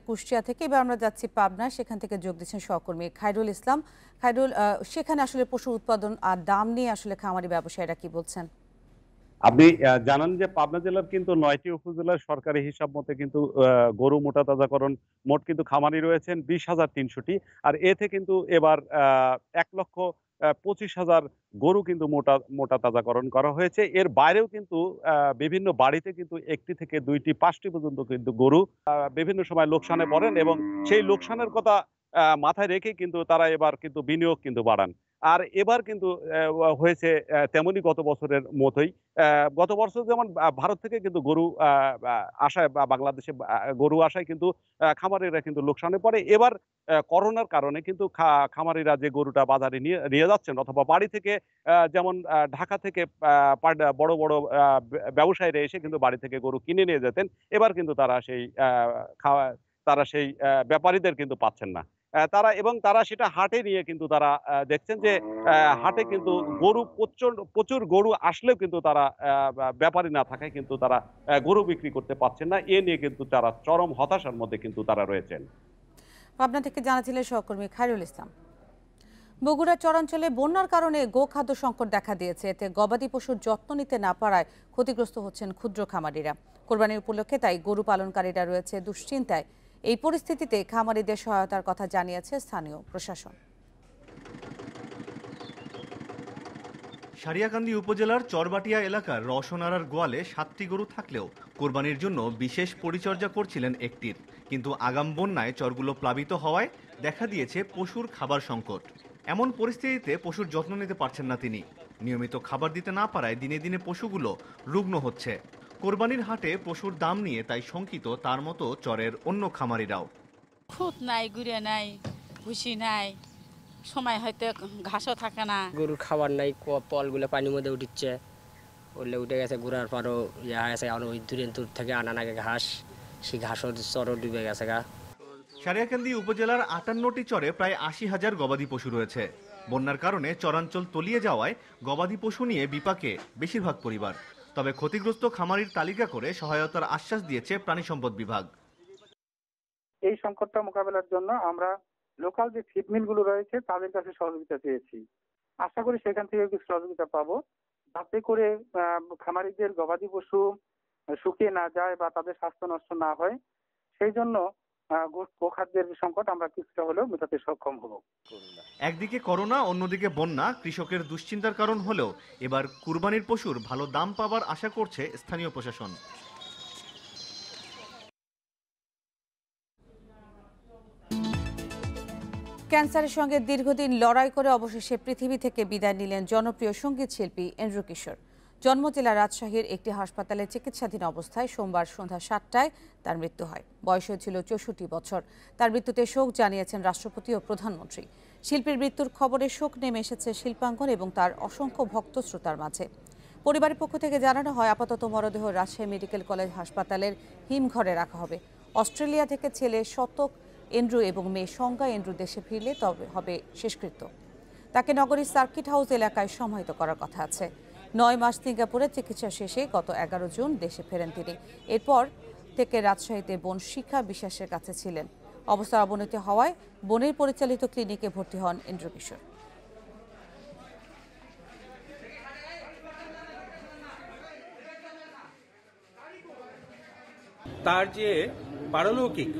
কুষ্টিয়া থেকে। এবার আমরা যাচ্ছি পাবনা, সেখান থেকে যোগ দিচ্ছেন সহকর্মী খায়রুল ইসলাম। খায়রুল, সেখানে আসলে পশু উৎপাদন আর দাম নিয়ে আসলে খামারি ব্যবসায়ীরা কি বলছেন? আপনি জানেন যে পাবনা জেলার কিন্তু ৯টি উপজেলার সরকারি হিসাব মতে কিন্তু গরু মোটা তাজাকরণ মোট কিন্তু খামারি রয়েছেন ২০,৩০০টি। আর এতে কিন্তু এবার ১,২৫,০০০ গরু কিন্তু মোটা তাজাকরণ করা হয়েছে। এর বাইরেও কিন্তু বিভিন্ন বাড়িতে কিন্তু ১টি থেকে ২টি ৫টি পর্যন্ত কিন্তু গরু বিভিন্ন সময় লোকসানে পড়েন এবং সেই লোকসানের কথা মাথায় রেখে কিন্তু তারা এবার কিন্তু বিনিয়োগ কিন্তু বাড়ান। আর এবার কিন্তু হয়েছে তেমনি গত বছরের মতোই। গত বছর যেমন ভারত থেকে কিন্তু গরু আসায় বা বাংলাদেশে গরু আসায় কিন্তু খামারিরা কিন্তু লোকসানে পড়ে। এবার করোনার কারণে কিন্তু খামারিরা যে গরুটা বাজারে নিয়ে যাচ্ছেন অথবা বাড়ি থেকে যেমন ঢাকা থেকে বড় বড় ব্যবসায়ীরা এসে কিন্তু বাড়ি থেকে গরু কিনে নিয়ে যেতেন, এবার কিন্তু তারা সেই ব্যাপারীদের কিন্তু পাচ্ছেন না। তারা সেটা হাটে নিয়ে কিন্তু তারা দেখছেন যে হাটে কিন্তু গরু প্রচুর গরু আসলেও কিন্তু তারা ব্যাপারী না থাকায় কিন্তু তারা গরু বিক্রি করতে পারছেন না। এ নিয়ে কিন্তু তারা চরম হতাশার মধ্যে কিন্তু তারা রয়েছেন। পাবনা থেকে জানাছিলেন সহকর্মী খায়রুল ইসলাম। বগুড়া চরাঞ্চলে বন্যার কারণে গোখাদ্য সংকট দেখা দিয়েছে। এতে গবাদি পশুর যত্ন নিতে না পারায় ক্ষতিগ্রস্ত হচ্ছেন ক্ষুদ্র খামারিরা। কোরবানির উপলক্ষে তাই গরু পালনকারীরা রয়েছে দুশ্চিন্তায়। এই পরিস্থিতিতে খামারিদের সহায়তার কথা জানিয়েছে স্থানীয় প্রশাসন। সারিয়াকান্দি উপজেলার চরবাটিয়া এলাকার রসনারার গোয়ালে 7টি গরু থাকলেও কোরবানির জন্য বিশেষ পরিচর্যা করছিলেন একটির, কিন্তু আগাম বন্যায় চরগুলো প্লাবিত হওয়ায় দেখা দিয়েছে পশুর খাবার সংকট। এমন পরিস্থিতিতে পশুর যত্ন নিতে পারছেন না তিনি। নিয়মিত খাবার দিতে না পারায় দিনে দিনে পশুগুলো রুগ্ন হচ্ছে। কোরবানির হাটে পশুর দাম নিয়ে তাই শঙ্কিত তার মতো চরের অন্য খামারিরাও। খুঁত নাই, গুড়িয়া নাই, ভুসি নাই, সময় হয়তো ঘাসও থাকে না, গরুর খাবার নাই, পলগুলো পানির মধ্যে উঠছে, ওগুলো উঠে গেছে, ঘুরার পরও গেছে, ওই দূর থেকে আনা নাগে ঘাস, সেই ঘাসও চরও ডুবে গেছে গা। সারিয়াকান্দি উপজেলার 58টি চরে প্রায় 80,000 গবাদি পশু রয়েছে। বন্যার কারণে চরাঞ্চল তলিয়ে যাওয়ায় গবাদি পশু নিয়ে বিপাকে বেশিরভাগ পরিবার। তবে ক্ষতিগ্রস্ত খামারির তালিকা করে সহায়তার আশ্বাস দিয়েছে প্রাণী সম্পদ বিভাগ। এই সংকটটা মোকাবেলার জন্য আমরা লোকাল যে ফিড মিলগুলো রয়েছে তাদের কাছে সহযোগিতা চেয়েছি। আশা করি সেখান থেকে কিছু সহযোগিতা পাবো, যাতে করে খামারিদের গবাদি পশু শুকিয়ে না যায় বা তাদের স্বাস্থ্য নষ্ট না হয়। সেই জন্য গোখাদ্যের সংকট আমরা কিছুটা হলেও মেটাতে সক্ষম হব। একদিকে করোনা, অন্যদিকে বন্যা কৃষকের দুশ্চিন্তার কারণ হলেও এবার কুরবানির পশুর ভালো দাম পাবার আশা করছে স্থানীয় প্রশাসন। ক্যান্সারের সঙ্গে দীর্ঘদিন লড়াই করে অবশেষে পৃথিবী থেকে বিদায় নিলেন জনপ্রিয় সঙ্গীত শিল্পী এন্ড্রু কিশোর। জন্ম জেলা রাজশাহীর একটি হাসপাতালে চিকিৎসাধীন অবস্থায় সোমবার সন্ধ্যা 7টায় তার মৃত্যু হয়। বয়স ছিল 64 বছর। তার মৃত্যুতে শোক জানিয়েছেন রাষ্ট্রপতি ও প্রধানমন্ত্রী। শিল্পীর মৃত্যুর খবরে শোক নেমে এসেছে শিল্পাঙ্গন এবং তার অসংখ্য ভক্ত শ্রোতার মাঝে। পরিবারের পক্ষ থেকে জানানো হয়, আপাতত মরদেহ রাজশাহী মেডিকেল কলেজ হাসপাতালের হিমঘরে রাখা হবে। অস্ট্রেলিয়া থেকে ছেলে শতক এন্ড্রু এবং মেয়ে সংজ্ঞা এন্ড্রু দেশে ফিরলে তবে হবে শেষকৃত্য। তাকে নগরীর সার্কিট হাউস এলাকায় সমাহিত করার কথা আছে। 9 মাস সিঙ্গাপুরে চিকিৎসা শেষে গত 11 জুন দেশে ফেরেন তিনি। এরপর থেকে রাজশাহীতে বোন শিখা বিশ্বাসের কাছে ছিলেন। অবস্থার অবনতি হওয়ায় বোনের পরিচালিত ক্লিনিকে ভর্তি হন এন্ড্রু কিশোর। তার যে পারলৌকিক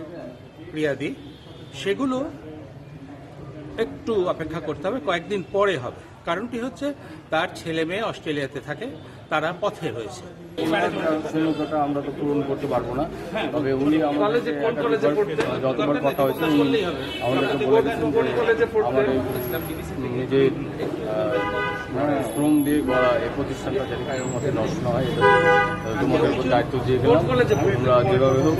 ক্রিয়াদি সেগুলো একটু অপেক্ষা করতে হবে, কয়েকদিন পরে হবে। কারণটি হচ্ছে তার ছেলে মেয়ে অস্ট্রেলিয়াতে থাকে, তারা পথে রয়েছে। আমরা তো পূরণ করতে পারবো না, তবে উনি যতবার কথা হয়েছে আমাদেরকে বলেছেন নিজের শ্রম দিয়ে গড়া এই প্রতিষ্ঠানটা যাতে কারোর মধ্যে নষ্ট না হয়, তোমাদের উপর দায়িত্ব দিয়ে গেলাম। আমরা যেভাবে হোক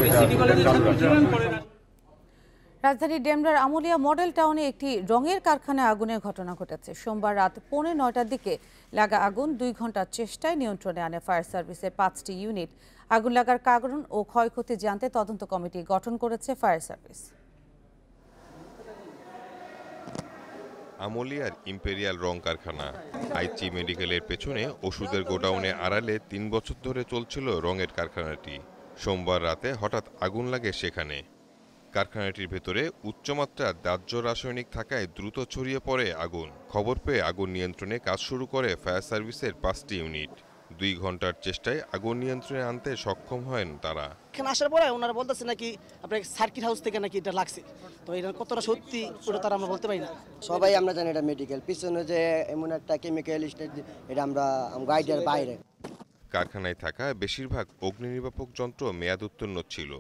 রাজধানীর ডেমরার আমুলিয়া মডেল টাউনে একটি রঙের কারখানায় আগুনের ঘটনা ঘটেছে। সোমবার রাত 9:45টার দিকে লাগা আগুন 2 ঘন্টার চেষ্টায় নিয়ন্ত্রণে আনে ফায়ার সার্ভিসের 5টি ইউনিট। আগুন লাগার কারণ ও ক্ষয়ক্ষতি জানতে তদন্ত কমিটি গঠন করেছে ফায়ার সার্ভিস। আমুলিয়ার ইম্পেরিয়াল রং কারখানা আইচি মেডিকেলের পেছনে ওষুধের গোডাউনে আড়ালে 3 বছর ধরে চলছিল রঙের কারখানাটি। সোমবার রাতে হঠাৎ আগুন লাগে সেখানে। কারখানাটির ভেতরে উচ্চমাত্রার দাহ্য রাসায়নিক থাকায় দ্রুত ছড়িয়ে পড়ে আগুন। খবর পেয়ে আগুন নিয়ন্ত্রণে কাজ শুরু করে ফায়ার সার্ভিসের 5টি ইউনিট। 2 ঘন্টার চেষ্টায় আগুন নিয়ন্ত্রণে আনতে সক্ষম হন তারা। এখানে আসার পরে ওনারা বলতেছে নাকি আপনার সার্কিট হাউস থেকে নাকি এটা লাগছে, তো এটা কতটা সত্যি ওটা তারা আমরা বলতে পারি না। সবাই আমরা জানি এটা মেডিকেল, পিছনে যে এমন একটা কেমিক্যাল স্টেজ, এটা আমরা আইডিয়ার বাইরে। কারখানায় থাকা বেশিরভাগ অগ্নি নির্বাপক যন্ত্র মেয়াদ উত্তীর্ণ ছিল।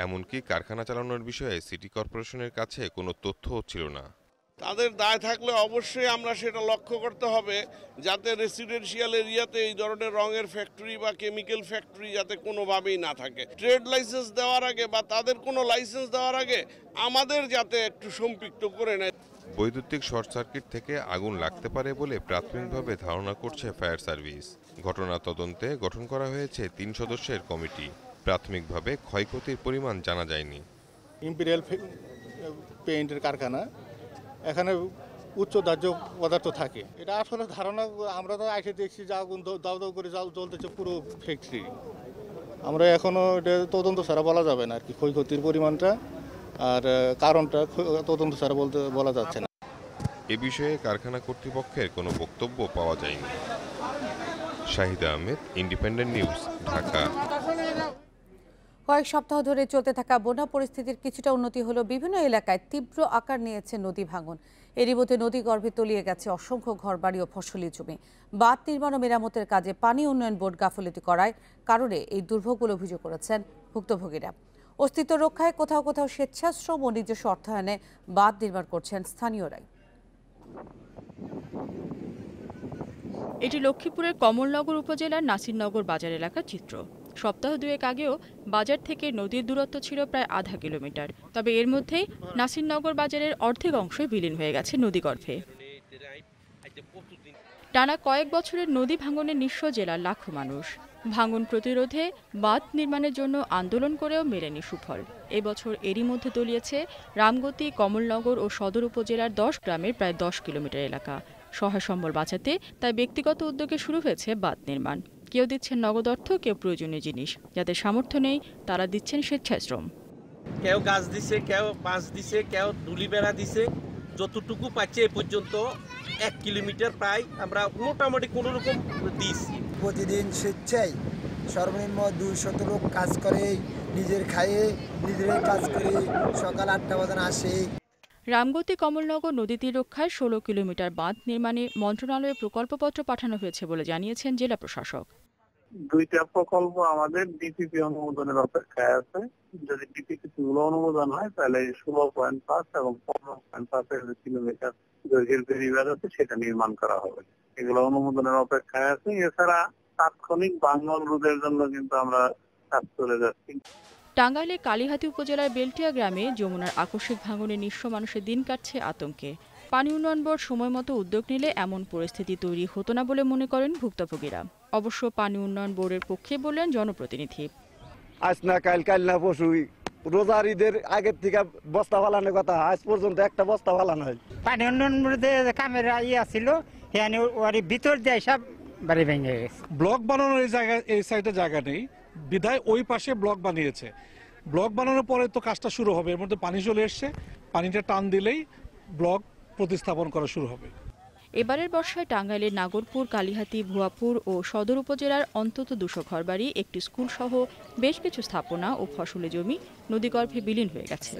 এমনকি কারখানা চালানোর বিষয়ে সিটি কর্পোরেশনের কাছে কোনো তথ্যও ছিল না। তাদের দায় থাকলে অবশ্যই আমরা সেটা লক্ষ্য করতে হবে, যাতে রেসিডেন্সিয়াল এরিয়াতে এই ধরনের রঙের ফ্যাক্টরি বা কেমিক্যাল ফ্যাক্টরি যাতে কোনোভাবেই না থাকে। ট্রেড লাইসেন্স দেওয়ার আগে বা তাদের কোনো লাইসেন্স দেওয়ার আগে আমাদের যাতে একটু সম্পৃক্ত করে নেয়। বৈদ্যুতিক শর্ট সার্কিট থেকে আগুন লাগতে পারে বলে প্রাথমিকভাবে ধারণা করছে ফায়ার সার্ভিস। ঘটনা তদন্তে গঠন করা হয়েছে 3 সদস্যের কমিটি। প্রাথমিকভাবে ক্ষয়ক্ষতির পরিমাণ জানা যায়নি। ইম্পেরিয়াল পেইন্টের কারখানা, এখানে উচ্চ দাহ্য পদার্থ থাকে। এটা আসলে ধারণা, আমরা তো এসে দেখছি যে আগুন দাউ দাউ করে জ্বলতেছে পুরো ফ্যাক্টরি। আমরা এখনো এটা তদন্ত ছাড়া বলা যাবে না আর কি, ক্ষয়ক্ষতির পরিমাণটা আর কারণটা তদন্ত ছাড়া বলা যাচ্ছে না। এ বিষয়ে কারখানা কর্তৃপক্ষের কোনো বক্তব্য পাওয়া যায়নি। Shahid Ahmed, independent News, Dhaka. কয়েক সপ্তাহ ধরে চলতে থাকা বন্যা পরিস্থিতির কিছুটা উন্নতি হলো। বিভিন্ন এলাকায় তীব্র আকার নিয়েছে নদী ভাঙন। এরই মধ্যে নদী গর্ভে তলিয়ে গেছে অসংখ্য ঘরবাড়ি ও ফসলি জমি। বাঁধ নির্মাণ ও মেরামতের কাজে পানি উন্নয়ন বোর্ড গাফিলতি করার কারণে এই দুর্ভোগ বলে অভিযোগ করেছেন ভুক্তভোগীরা। অস্তিত্ব রক্ষায় কোথাও কোথাও স্বেচ্ছাশ্রম ও নিজস্ব অর্থায়নে বাঁধ নির্মাণ করছেন স্থানীয়রাই। এটি লক্ষ্মীপুরের কমলনগর উপজেলার নাসিরনগর বাজার এলাকার চিত্র। সপ্তাহ দুয়েক আগেও বাজার থেকে নদীর দূরত্ব ছিল প্রায় আধা কিলোমিটার। তবে এর মধ্যেই নাসিরনগর বাজারের অর্ধেক অংশই বিলীন হয়ে গেছে নদীগর্ভে। টানা কয়েক বছরের নদী ভাঙনে নিঃস্ব জেলার লাখো মানুষ। ভাঙন প্রতিরোধে বাঁধ নির্মাণের জন্য আন্দোলন করেও মেলেনি সুফল। এবছর এরই মধ্যে তলিয়েছে রামগতি, কমলনগর ও সদর উপজেলার 10 গ্রামের প্রায় 10 কিলোমিটার এলাকা। সহায় সম্বল বাঁচাতে তাই ব্যক্তিগত উদ্যোগে শুরু হয়েছে বাঁধ নির্মাণ। কেউ দিচ্ছেন নগদ অর্থ, কেউ প্রয়োজনীয় জিনিস। যাদের সামর্থ্য নেই তারা দিচ্ছেন স্বেচ্ছাশ্রম। কেউ গাছ দিছে, কেউ বাঁশ দিছে, কেউ ডুলি বেড়া দিছে। যতটুকু পাচ্ছে এ পর্যন্ত 1 কিলোমিটার প্রায় আমরা মোটামুটি কোনো রকম দিয়েছি। প্রতিদিন স্বেচ্ছায় সর্বনিম্ন 200 লোক কাজ করে, নিজের খায়ে নিজেরাই কাজ করে, সকাল 8টা বাজে আসে। রামগতি কমলনগর নদী তীর রক্ষায় 16 কিলোমিটার বাঁধ নির্মাণে মন্ত্রণালয়ে প্রকল্পপত্র পাঠানো হয়েছে বলে জানিয়েছেন জেলা প্রশাসক। 2টা প্রকল্প আমাদের ডিপিপি অনুমোদনের অপেক্ষায় আছে। যদি ডিপিপি গুলো অনুমোদন হয় তাহলে 16.5 এবং 15.5 কিলোমিটার দৈর্ঘ্যের বেড়িবাঁধ আছে, সেটা নির্মাণ করা হবে। এগুলো অনুমোদনের অপেক্ষায় আছে। এছাড়া তাৎক্ষণিক বাঙ্গল রোধের জন্য কিন্তু আমরা কাজ করে যাচ্ছি। টাঙ্গাইলের কালীহাতি উপজেলার বেলটিয়া গ্রামে যমুনার আকস্মিক ভাঙনে নিঃস্ব মানুষের দিন কাটছে আতঙ্কে। পানি উন্নয়ন বোর্ড সময় মতো উদ্যোগ নিলে এমন পরিস্থিতি তৈরি হতো না বলে মনে করেন ভুক্তভোগীরা। অবশ্য পানি উন্নয়ন বোর্ডের পক্ষে বললেন জনপ্রতিনিধি। আজ না কাল না পরশু রোজার ঈদের আগের থেকে বস্তা ফালানোর কথা, আজ পর্যন্ত একটা বস্তা ফালানো হয়। পানি উন্নয়ন বোর্ডের ক্যামেরা ছিল, ওর ভিতর দিয়ে সব বাড়ি ভেঙে গেছে। ব্লক বানানোর এই সাইডে জায়গা নেই বিধায় ওই পাশে ব্লক বানিয়েছে। ব্লক বানানোর পরে তো কাজটা শুরু হবে, এর মধ্যে পানি চলে এসছে, পানিটা টান দিলেই ব্লক প্রতিস্থাপন করা শুরু হবে। এবারের বর্ষায় টাঙ্গাইলের নাগরপুর, কালীহাতি, ভুয়াপুর ও সদর উপজেলার অন্তত 200 ঘরবাড়ি, একটি স্কুল সহ বেশ কিছু স্থাপনা ও ফসলি জমি নদীগর্ভে বিলীন হয়ে গেছে।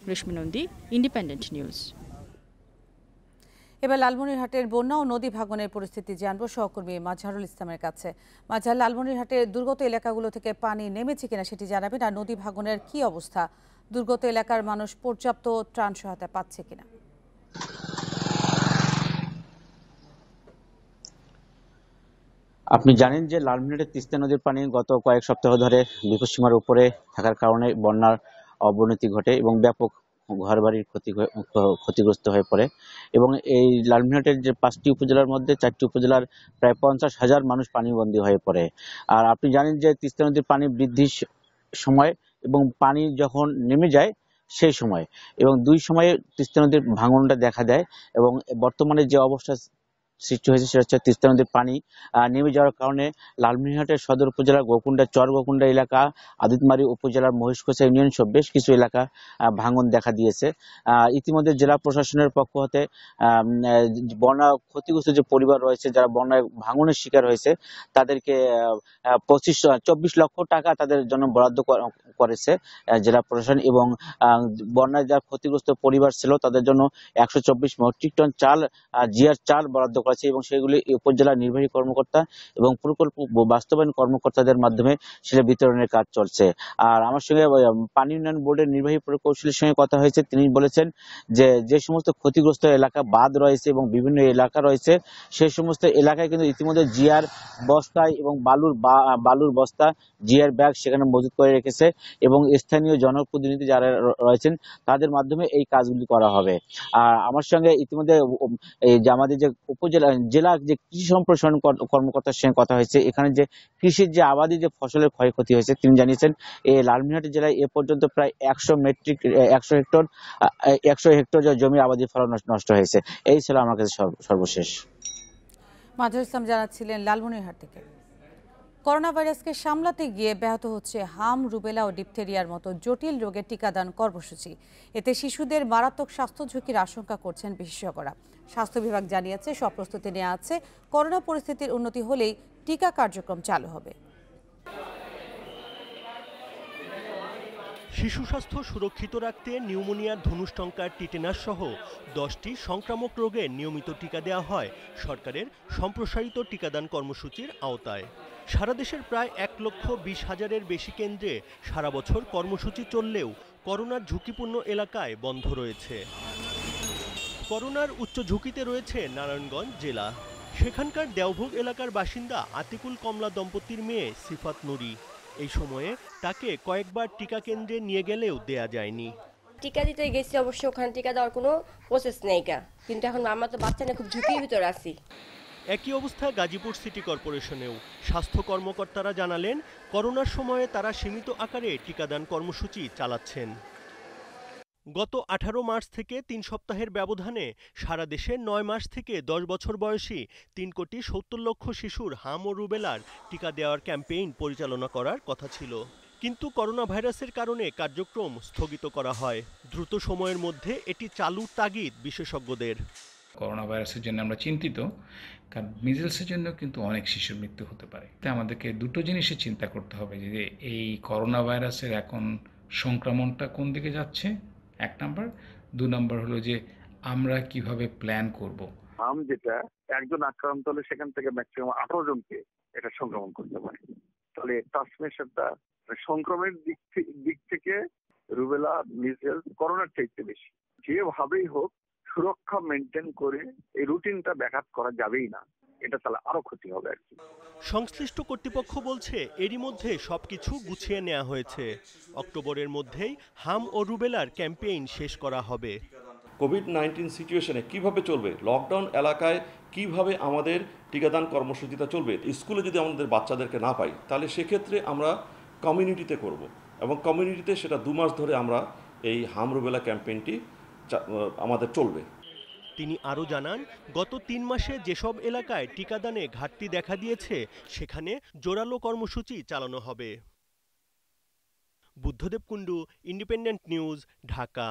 রেশমি নন্দী, ইন্ডিপেন্ডেন্ট নিউজ। এবার লালমনিরহাটের বন্যা ও নদী ভাঙনের পরিস্থিতি জানবো সহকর্মী মাজহারুল ইসলামের কাছে। মাজহার, লালমনিরহাটের দুর্গত এলাকাগুলো থেকে পানি নেমেছে কিনা সেটি জানাবেন, আর নদী ভাঙনের কি অবস্থা, দুর্গত এলাকার মানুষ পর্যাপ্ত ত্রাণ সহায়তা পাচ্ছে কিনা? আপনি জানেন যে লালমনিরহাটের তিস্তা নদীর পানি গত কয়েক সপ্তাহ ধরে বিপদসীমার উপরে থাকার কারণে বন্যার অবনতি ঘটে এবং ব্যাপক ঘরবাড়ির ক্ষতিগ্রস্ত হয়ে পড়ে। এবং এই লালমনিরহাটের যে 5টি উপজেলার মধ্যে 4টি উপজেলার প্রায় 50,000 মানুষ পানিবন্দী হয়ে পড়ে। আর আপনি জানেন যে তিস্তা নদীর পানি বৃদ্ধির সময় এবং পানি যখন নেমে যায় সেই সময় এবং দুই সময়ে তিস্তা নদীর ভাঙনটা দেখা দেয়। এবং বর্তমানে যে অবস্থা সৃষ্টি হয়েছে সেটা হচ্ছে তিস্তা নদীর পানি নেমে যাওয়ার কারণে লালমনিরহাটের সদর উপজেলার গোকুন্ডা এলাকা, আদিতমারি উপজেলার মহিষকোচা ইউনিয়ন সহ বেশ কিছু এলাকা ভাঙন দেখা দিয়েছে। ইতিমধ্যে জেলা প্রশাসনের পক্ষ হতে বন্যা ক্ষতিগ্রস্ত যে পরিবার রয়েছে, যারা বন্যায় ভাঙনের শিকার হয়েছে, তাদেরকে 24 লক্ষ টাকা তাদের জন্য বরাদ্দ করেছে জেলা প্রশাসন, এবং বন্যায় যারা ক্ষতিগ্রস্ত পরিবার ছিল তাদের জন্য 124 মেট্রিক টন চাল, জিআর চাল বরাদ্দ করেছে, এবং সেগুলি উপজেলা নির্বাহী কর্মকর্তা এবং প্রকল্প বাস্তবায়ন কর্মকর্তাদের মাধ্যমে সেটা বিতরণের কাজ চলছে। আর আমার সঙ্গে পানি উন্নয়ন বোর্ডের নির্বাহী প্রকৌশলীর সঙ্গে কথা হয়েছে। তিনি বলেছেন যে সমস্ত ক্ষতিগ্রস্ত এলাকা বাঁধ রয়েছে এবং বিভিন্ন এলাকা রয়েছে, সেই সমস্ত এলাকায় কিন্তু ইতিমধ্যে জিআর বস্তায় এবং বালুর বস্তা, জিআর ব্যাগ সেখানে মজুত করে রেখেছে, এবং স্থানীয় জনপ্রতিনিধি যারা রয়েছেন তাদের মাধ্যমে এই কাজগুলি করা হবে। আর আমার সঙ্গে ইতিমধ্যে আমাদের যে জেলা যে কৃষি সম্প্রসারণ কর্মকর্তার সঙ্গে কথা হয়েছে। এখানে যে কৃষির যে আবাদি যে ফসলের ক্ষয়ক্ষতি হয়েছে, তিনি জানিয়েছেন এই লালমনিরহাট জেলায় এ পর্যন্ত প্রায় 100 হেক্টর জমির আবাদি ফসল নষ্ট হয়েছে। এই ছিল আমার কাছে সর্বশেষ। মাঝার ইসলাম জানাচ্ছিলেন লালমনিরহাট থেকে। করোনা ভাইরাসকে সামলাতে গিয়ে ব্যাহত হচ্ছে হাম, রুবেলা ও ডিপথেরিয়ার মতো জটিল রোগের টিকাদান কর্মসূচি। এতে শিশুদের মারাত্মক স্বাস্থ্য ঝুঁকির আশঙ্কা করছেন বিশেষজ্ঞরা। স্বাস্থ্য বিভাগ জানিয়েছে সব প্রস্তুতি নেওয়া আছে, করোনা পরিস্থিতির উন্নতি হলেই টিকা কার্যক্রম চালু হবে। শিশু স্বাস্থ্য সুরক্ষিত রাখতে নিউমোনিয়ার ধনুষ্টঙ্কার, টিটেনাস সহ 10টি সংক্রামক রোগের নিয়মিত টিকা দেওয়া হয় সরকারের সম্প্রসারিত টিকাদান কর্মসূচির আওতায়। সারা দেশের প্রায় 1,20,000-এর বেশি কেন্দ্রে সারা বছর কর্মসূচি চললেও করোনার ঝুঁকিপূর্ণ এলাকায় বন্ধ রয়েছে। করোনার উচ্চ ঝুঁকিতে রয়েছে নারায়ণগঞ্জ জেলা। সেখানকার দেওভোগ এলাকার বাসিন্দা আতিকুল কমলা দম্পতির মেয়ে সিফাত নুরি। এই সময়ে তাকে কয়েকবার টিকা কেন্দ্রে নিয়ে গেলেও দেয়া যায়নি। টিকা দিতে গেছি, অবশ্য ওখানে টিকা দেওয়ার কোনো প্রসেস নেই, কিন্তু এখন আমরা তো বাচ্চা নিয়ে খুব ঝুঁকির ভিতরে আছি। একই অবস্থা গাজীপুর সিটি কর্পোরেশনেও। স্বাস্থ্য কর্মকর্তারা জানালেন করোনার সময়ে তারা সীমিত আকারে টিকাদান কর্মসূচি চালাচ্ছেন। গত 18 মার্চ থেকে 3 সপ্তাহের ব্যবধানে সারা দেশে 9 মাস থেকে 10 বছর বয়সী 3,70,00,000 শিশুর হাম ও রুবেলার টিকা দেওয়ার ক্যাম্পেইন পরিচালনা করার কথা ছিল, কিন্তু করোনা ভাইরাসের কারণে কার্যক্রম স্থগিত করা হয়। দ্রুত সময়ের মধ্যে এটি চালুর তাগিদ বিশেষজ্ঞদের। করোনা ভাইরাসের জন্য আমরা চিন্তিত, কারণ মিজেলসের জন্য কিন্তু অনেক শিশুর মৃত্যু হতে পারে। তাই আমাদেরকে দুটো জিনিসের চিন্তা করতে হবে, যে এই করোনা ভাইরাসের এখন সংক্রমণটা কোন দিকে যাচ্ছে, 1 নাম্বার। 2 নাম্বার হলো যে আমরা কিভাবে প্ল্যান করব। হাম যেটা একজন আক্রান্ত হলে সেখান থেকে ম্যাক্সিমাম 18 জনকে এটা সংক্রমণ করতে পারে। তাহলে ট্রান্সমিশনটা সংক্রমণের দিক থেকে রুবেলা, মিজেলস, করোনার চাইতে বেশি। যেভাবেই হোক সুরক্ষা মেনটেন করে এই রুটিনটা ব্যাঘাত করা যাবেই না, এটা তাহলে আরো ক্ষতি হবে আর কি। সংশ্লিষ্ট কর্তৃপক্ষ বলছে এরই মধ্যে সবকিছু গুছিয়ে নেওয়া হয়েছে। অক্টোবরের মধ্যেই হাম ও রুবেলার ক্যাম্পেইন শেষ করা হবে। কোভিড-19 সিচুয়েশনে কিভাবে চলবে, লকডাউন এলাকায় কিভাবে আমাদের টিকাদান কর্মসূচিটা চলবে। স্কুলে যদি আমাদের বাচ্চাদেরকে না পাই, তাহলে সেক্ষেত্রে আমরা কমিউনিটিতে করব, এবং কমিউনিটিতে সেটা 2 মাস ধরে আমরা এই হাম রুবেলা ক্যাম্পেইনটি আমাদের চলবে। তিনি আরও জানান, গত 3 মাসে যেসব এলাকায় টিকাদানে ঘাটতি দেখা দিয়েছে সেখানে জোরালো কর্মসূচি চালানো হবে। Buddhadeb Kundu, independent News, Dhaka.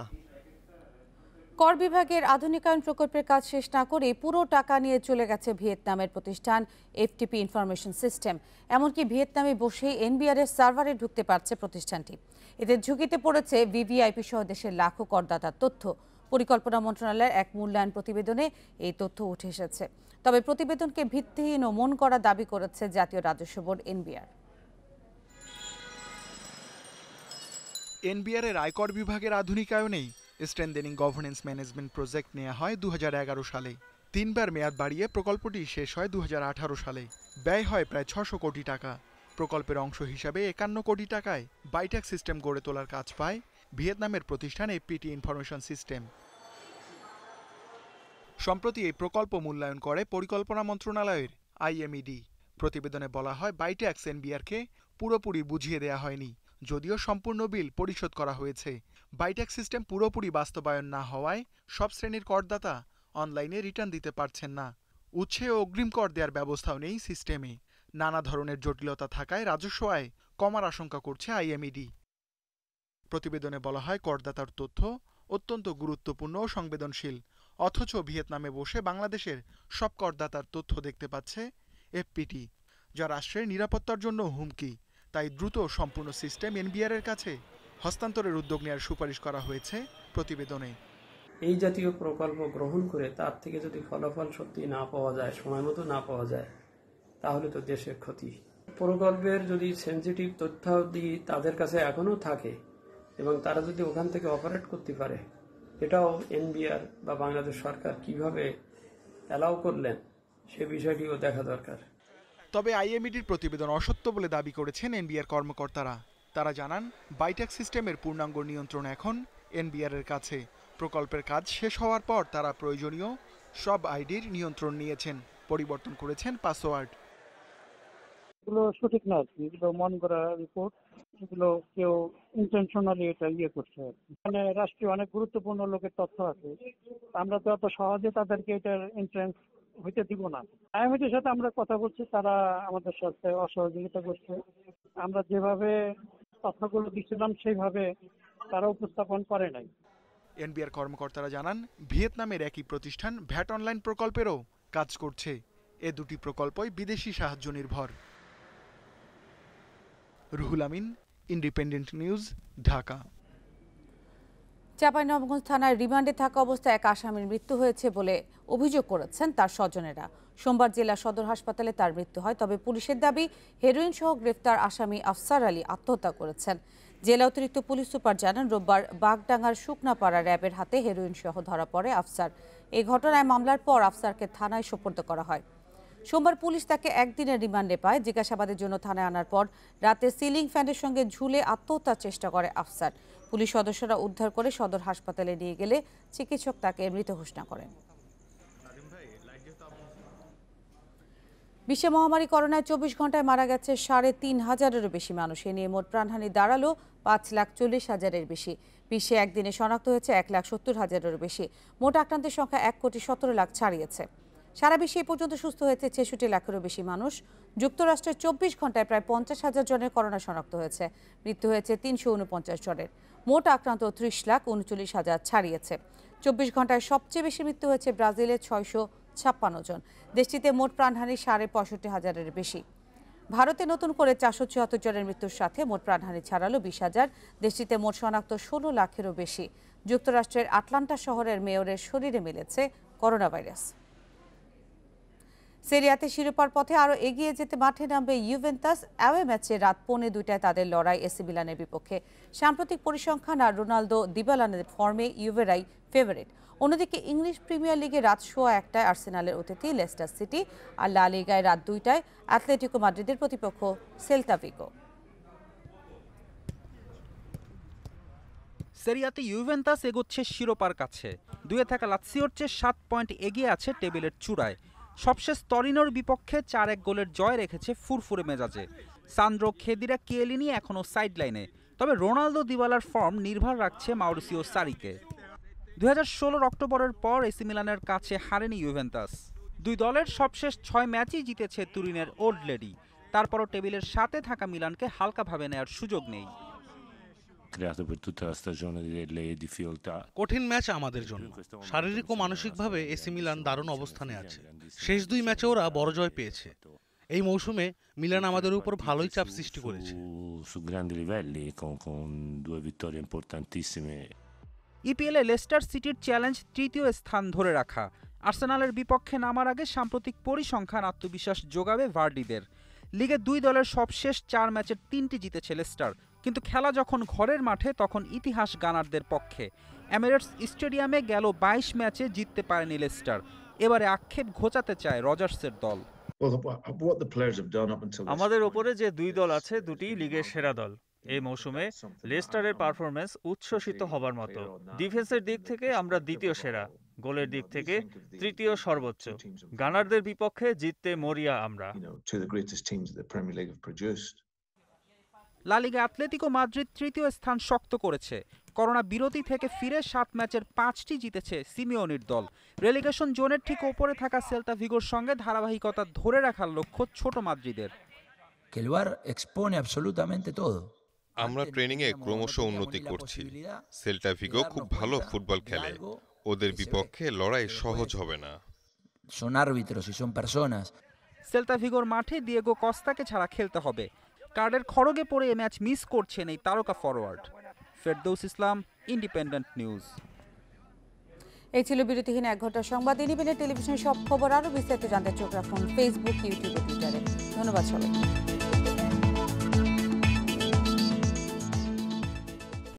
কর বিভাগের আধুনিকায়ন প্রকল্পের কাজ শেষ না করে পুরো টাকা নিয়ে চলে গেছে ভিয়েতনামের প্রতিষ্ঠান এফটিপি ইনফরমেশন সিস্টেম। এমনকি ভিয়েতনামে বসেই এনবিআর-এর সার্ভারে ঢুকতে পারছে প্রতিষ্ঠানটি। এতে ঝুঁকিতে পড়েছে ভিভিআইপি সহ দেশের লাখো করদাতার তথ্য। পরিকল্পনা মন্ত্রণালয়ের এক মূল্যায়ন প্রতিবেদনে এই তথ্য উঠে এসেছে। তবে প্রতিবেদনকে ভিত্তিহীন ও মন করা দাবি করেছে জাতীয় রাজস্ব বোর্ড এনবিআর। এনবিআর-এর আয়কর বিভাগের আধুনিকায়নেই স্ট্রেনদেনিং গভর্নেন্স ম্যানেজমেন্ট প্রজেক্ট নেওয়া হয় 2011 সালে। 3 বার মেয়াদ বাড়িয়ে প্রকল্পটি শেষ হয় 2018 সালে। ব্যয় হয় প্রায় 600 কোটি টাকা। প্রকল্পের অংশ হিসাবে 51 কোটি টাকায় বাইট্যাক্স সিস্টেম গড়ে তোলার কাজ পায় ভিয়েতনামের প্রতিষ্ঠান এফপিটি ইনফরমেশন সিস্টেম। সম্প্রতি এই প্রকল্প মূল্যায়ন করে পরিকল্পনা মন্ত্রণালয়ের আইএমইডি। প্রতিবেদনে বলা হয় বাইট্যাক্স এনবিআরকে পুরোপুরি বুঝিয়ে দেয়া হয়নি, যদিও সম্পূর্ণ বিল পরিশোধ করা হয়েছে। বাইট্যাক্স সিস্টেম পুরোপুরি বাস্তবায়ন না হওয়ায় সব শ্রেণীর করদাতা অনলাইনে রিটার্ন দিতে পারছেন না। উৎসে ও অগ্রিম কর দেওয়ার ব্যবস্থাও নেই সিস্টেমে। নানা ধরনের জটিলতা থাকায় রাজস্ব আয় কমার আশঙ্কা করছে আইএমইডি। প্রতিবেদনে বলা হয়, করদাতার তথ্য অত্যন্ত গুরুত্বপূর্ণ ও সংবেদনশীল, অথচ ভিয়েতনামে বসে বাংলাদেশের সব করদাতার তথ্য দেখতে পাচ্ছে এফপিটি, যা রাষ্ট্রের নিরাপত্তার জন্য হুমকি। তাই দ্রুত সম্পূর্ণ সিস্টেম এনবিআর এর কাছে হস্তান্তরের উদ্যোগ নেওয়ার সুপারিশ করা হয়েছে প্রতিবেদনে। এই জাতীয় প্রকল্প গ্রহণ করে তার থেকে যদি ফলাফল সত্যি না পাওয়া যায়, সময় মতো না পাওয়া যায়, তাহলে তো দেশের ক্ষতি। প্রকল্পের যদি সেনসিটিভ তথ্যাদি তাদের কাছে এখনো থাকে এবং তারা যদি ওখান থেকে অপারেট করতে পারে, এটাও এনবিআর বা বাংলাদেশ সরকার কিভাবে অ্যালাউ করলেন সে বিষয়টিও দেখা দরকার। তবে আইএমইডির প্রতিবেদন অসত্য বলে দাবি করেছেন এনবিআর কর্মকর্তারা। তারা জানান, বাইটেক সিস্টেমের পূর্ণাঙ্গ নিয়ন্ত্রণ এখন এনবিআর এর কাছে। প্রকল্পের কাজ শেষ হওয়ার পর তারা প্রয়োজনীয় সব আইডির নিয়ন্ত্রণ নিয়েছেন, পরিবর্তন করেছেন পাসওয়ার্ড। এগুলো সঠিক না, এগুলো মন করা রিপোর্ট, এগুলো কেউ ইন্টেনশনালি এটা করছে। মানে রাষ্ট্রীয় অনেক গুরুত্বপূর্ণ লোকের তথ্য আছে, আমরা তো এত সহজে তাদেরকে এটার এন্ট্রান্স হইতে দিব না। আইএমইডির সাথে আমরা কথা বলছি, তারা আমাদের সাথে অসহযোগিতা করছে। আমরা যেভাবে তথ্যগুলো দিচ্ছিলাম সেইভাবে তারা উপস্থাপন করে নাই। এনবিআর কর্মকর্তারা জানান, ভিয়েতনামের একই প্রতিষ্ঠান ভ্যাট অনলাইন প্রকল্পেরও কাজ করছে। এ দুটি প্রকল্পই বিদেশি সাহায্য নির্ভর। Ruhul Amin, independent News, Dhaka. চাঁপাইনবাবগঞ্জ থানায় রিমান্ডে থাকা অবস্থায় এক আসামির মৃত্যু হয়েছে বলে অভিযোগ করেছেন তার স্বজনেরা। সোমবার জেলা সদর হাসপাতালে তার মৃত্যু হয়। তবে পুলিশের দাবি, হেরোইন সহ গ্রেফতার আসামি আফসার আলী আত্মহত্যা করেছেন। জেলা অতিরিক্ত পুলিশ সুপার জানান, রোববার বাগডাঙ্গার শুকনাপাড়া র্যাবের হাতে হেরোইন সহ ধরা পড়ে আফসার। এই ঘটনায় মামলার পর আফসারকে থানায় সোপর্দ করা হয়। সোমবার পুলিশ তাকে একদিনের রিমান্ডে পায়। জিজ্ঞাসাবাদের জন্য থানায় আনার পর রাতে সিলিং ফ্যানের সঙ্গে ঝুলে আত্মহত্যার চেষ্টা করে আফসার। পুলিশ সদস্যরা উদ্ধার করে সদর হাসপাতালে নিয়ে গেলে চিকিৎসক তাকে মৃত ঘোষণা করেন। বিশ্বে মহামারী করোনায় 24 ঘন্টায় মারা গেছে ৩,৫০০-এরও বেশি মানুষ। এ নিয়ে মোট প্রাণহানি দাঁড়ালো ৫,৪০,০০০-এর বেশি। বিশ্বে একদিনে শনাক্ত হয়েছে ১,৭০,০০০-এরও বেশি। মোট আক্রান্তের সংখ্যা ১,১৭,০০,০০০ ছাড়িয়েছে। সারা বিশ্বে এ পর্যন্ত সুস্থ হয়েছে ৬৬ লাখেরও বেশি মানুষ। যুক্তরাষ্ট্রে 24 ঘন্টায় প্রায় ৫০,০০০ জনের করোনা শনাক্ত হয়েছে। মৃত্যু হয়েছে ৩৪৯ জনের। মোট আক্রান্ত ৩০,৩৯,০০০ ছাড়িয়েছে। 24 ঘন্টায় সবচেয়ে বেশি মৃত্যু হয়েছে ব্রাজিলে ৬৫৬ জন। দেশটিতে মোট প্রাণহানি ৬৫,০০০-এর বেশি। ভারতে নতুন করে ৪৭৪ জনের মৃত্যুর সাথে মোট প্রাণহানি ছাড়ালো ২০,০০০। দেশটিতে মোট শনাক্ত ১৬ লাখেরও বেশি। যুক্তরাষ্ট্রের আটলান্টা শহরের মেয়রের শরীরে মিলেছে করোনা ভাইরাস। সেরিয়াতে শিরোপার পথে আরও এগিয়ে যেতে মাঠে নামবে ইউভেন্টাস। অ্যাওয়ে ম্যাচে রাত 2:45 তাদের লড়াই এসি মিলানের বিপক্ষে। সাম্প্রতিক পরিসংখ্যান আর রোনালদো দিবালানের ফর্মে ইউভেরাই ফেভারিট। অন্যদিকে ইংলিশ প্রিমিয়ার লিগে রাত 1:15 আর্সেনালের অতিথি লেস্টার সিটি, আর লা লিগায় রাত 2টায় অ্যাটলেটিকো মাদ্রিদের প্রতিপক্ষ সেল্তা ভিগো। সেরিয়াতে ইউভেন্টাস এগোচ্ছে শিরোপার কাছে। 2-এ থাকা লাৎসিওর চেয়ে 7 পয়েন্ট এগিয়ে আছে টেবিলের চূড়ায়। সবশেষ তরিনোর বিপক্ষে 4-1 গোলের জয় রেখেছে ফুরফুরে মেজাজে। সান্দ্রো খেদিরা কিয়েলিনি এখনও সাইডলাইনে। তবে রোনালদো দিবালার ফর্ম নির্ভর রাখছে মাউরিসিও সারিকে। 2016 অক্টোবরের পর এসি মিলানের কাছে হারেনি ইউভেন্টাস। দুই দলের সবশেষ 6 ম্যাচই জিতেছে তুরিনের ওল্ড লেডি। তারপরও টেবিলের সাথে থাকা মিলানকে হালকাভাবে নেয়ার সুযোগ নেই। কঠিন ম্যাচ আমাদের জন্য। শারীরিক ও মানসিকভাবে এসি মিলান দারুণ অবস্থানে আছে। শেষ 2 ম্যাচে ওরা বড় জয় পেয়েছে। এই মৌসুমে মিলান আমাদের উপর ভালোই চাপ সৃষ্টি করেছে। ইপিএলে লেস্টার সিটির চ্যালেঞ্জ 3য় স্থান ধরে রাখা। আর্সেনালের বিপক্ষে নামার আগে সাম্প্রতিক পরিসংখ্যান আত্মবিশ্বাস যোগাবে ভার্ডিদের। লিগে 2 দলের সবশেষ 4 ম্যাচের 3টি জিতেছে লেস্টার। কিন্তু খেলা যখন ঘরের মাঠে তখন ইতিহাস গানারদের পক্ষে। এমিরেটস স্টেডিয়ামে গেল 22 ম্যাচে জিততে পারেনি লেস্টার। এবারে আক্ষেপ ঘোচাতে চায় রজার্সের দল। আমাদের ওপরে যে 2 দল আছে, দুটি লিগের সেরা দল। এই মৌসুমে লেস্টারের পারফরম্যান্স উচ্ছ্বসিত হবার মতো। ডিফেন্সের দিক থেকে আমরা 2য় সেরা, গোলের দিক থেকে 3য় সর্বোচ্চ। গানারদের বিপক্ষে জিততে মরিয়া আমরা। লা লিগা অ্যাটলেটিকো মাদ্রিদ 3য় স্থান শক্ত করেছে। করোনা বিরতি থেকে ফিরে 7 ম্যাচের 5টি জিতেছে সিমিওনির দল। রেলিগেশন জোনের ঠিক ওপরে থাকা সেল্তা ভিগোর সঙ্গে ধারাবাহিকতা ধরে রাখার লক্ষ্য ছোট মাদ্রিদের। আমরা ট্রেনিংয়ে ক্রমশ উন্নতি করছি। সেল্টা ভিগো খুব ভালো ফুটবল খেলে, ওদের বিপক্ষে লড়াই সহজ হবে না। সেল্তা ভিগোর মাঠে দিয়েগো কস্তাকে ছাড়া খেলতে হবে। কার্ডের খড়গে পড়ে এ ম্যাচ মিস করছেন এই তারকা ফরওয়ার্ড। ফেরদৌস ইসলাম, ইন্ডিপেন্ডেন্ট নিউজ। এই ছিল বিরতিহীন 1 ঘন্টার সংবাদ। ইন্ডিপেন্ডেন্ট টেলিভিশনের সব খবর আরও বিস্তারিত জানতে চোখ রাখুন ফেসবুক, ইউটিউব ও টুইটারে। ধন্যবাদ সবাইকে।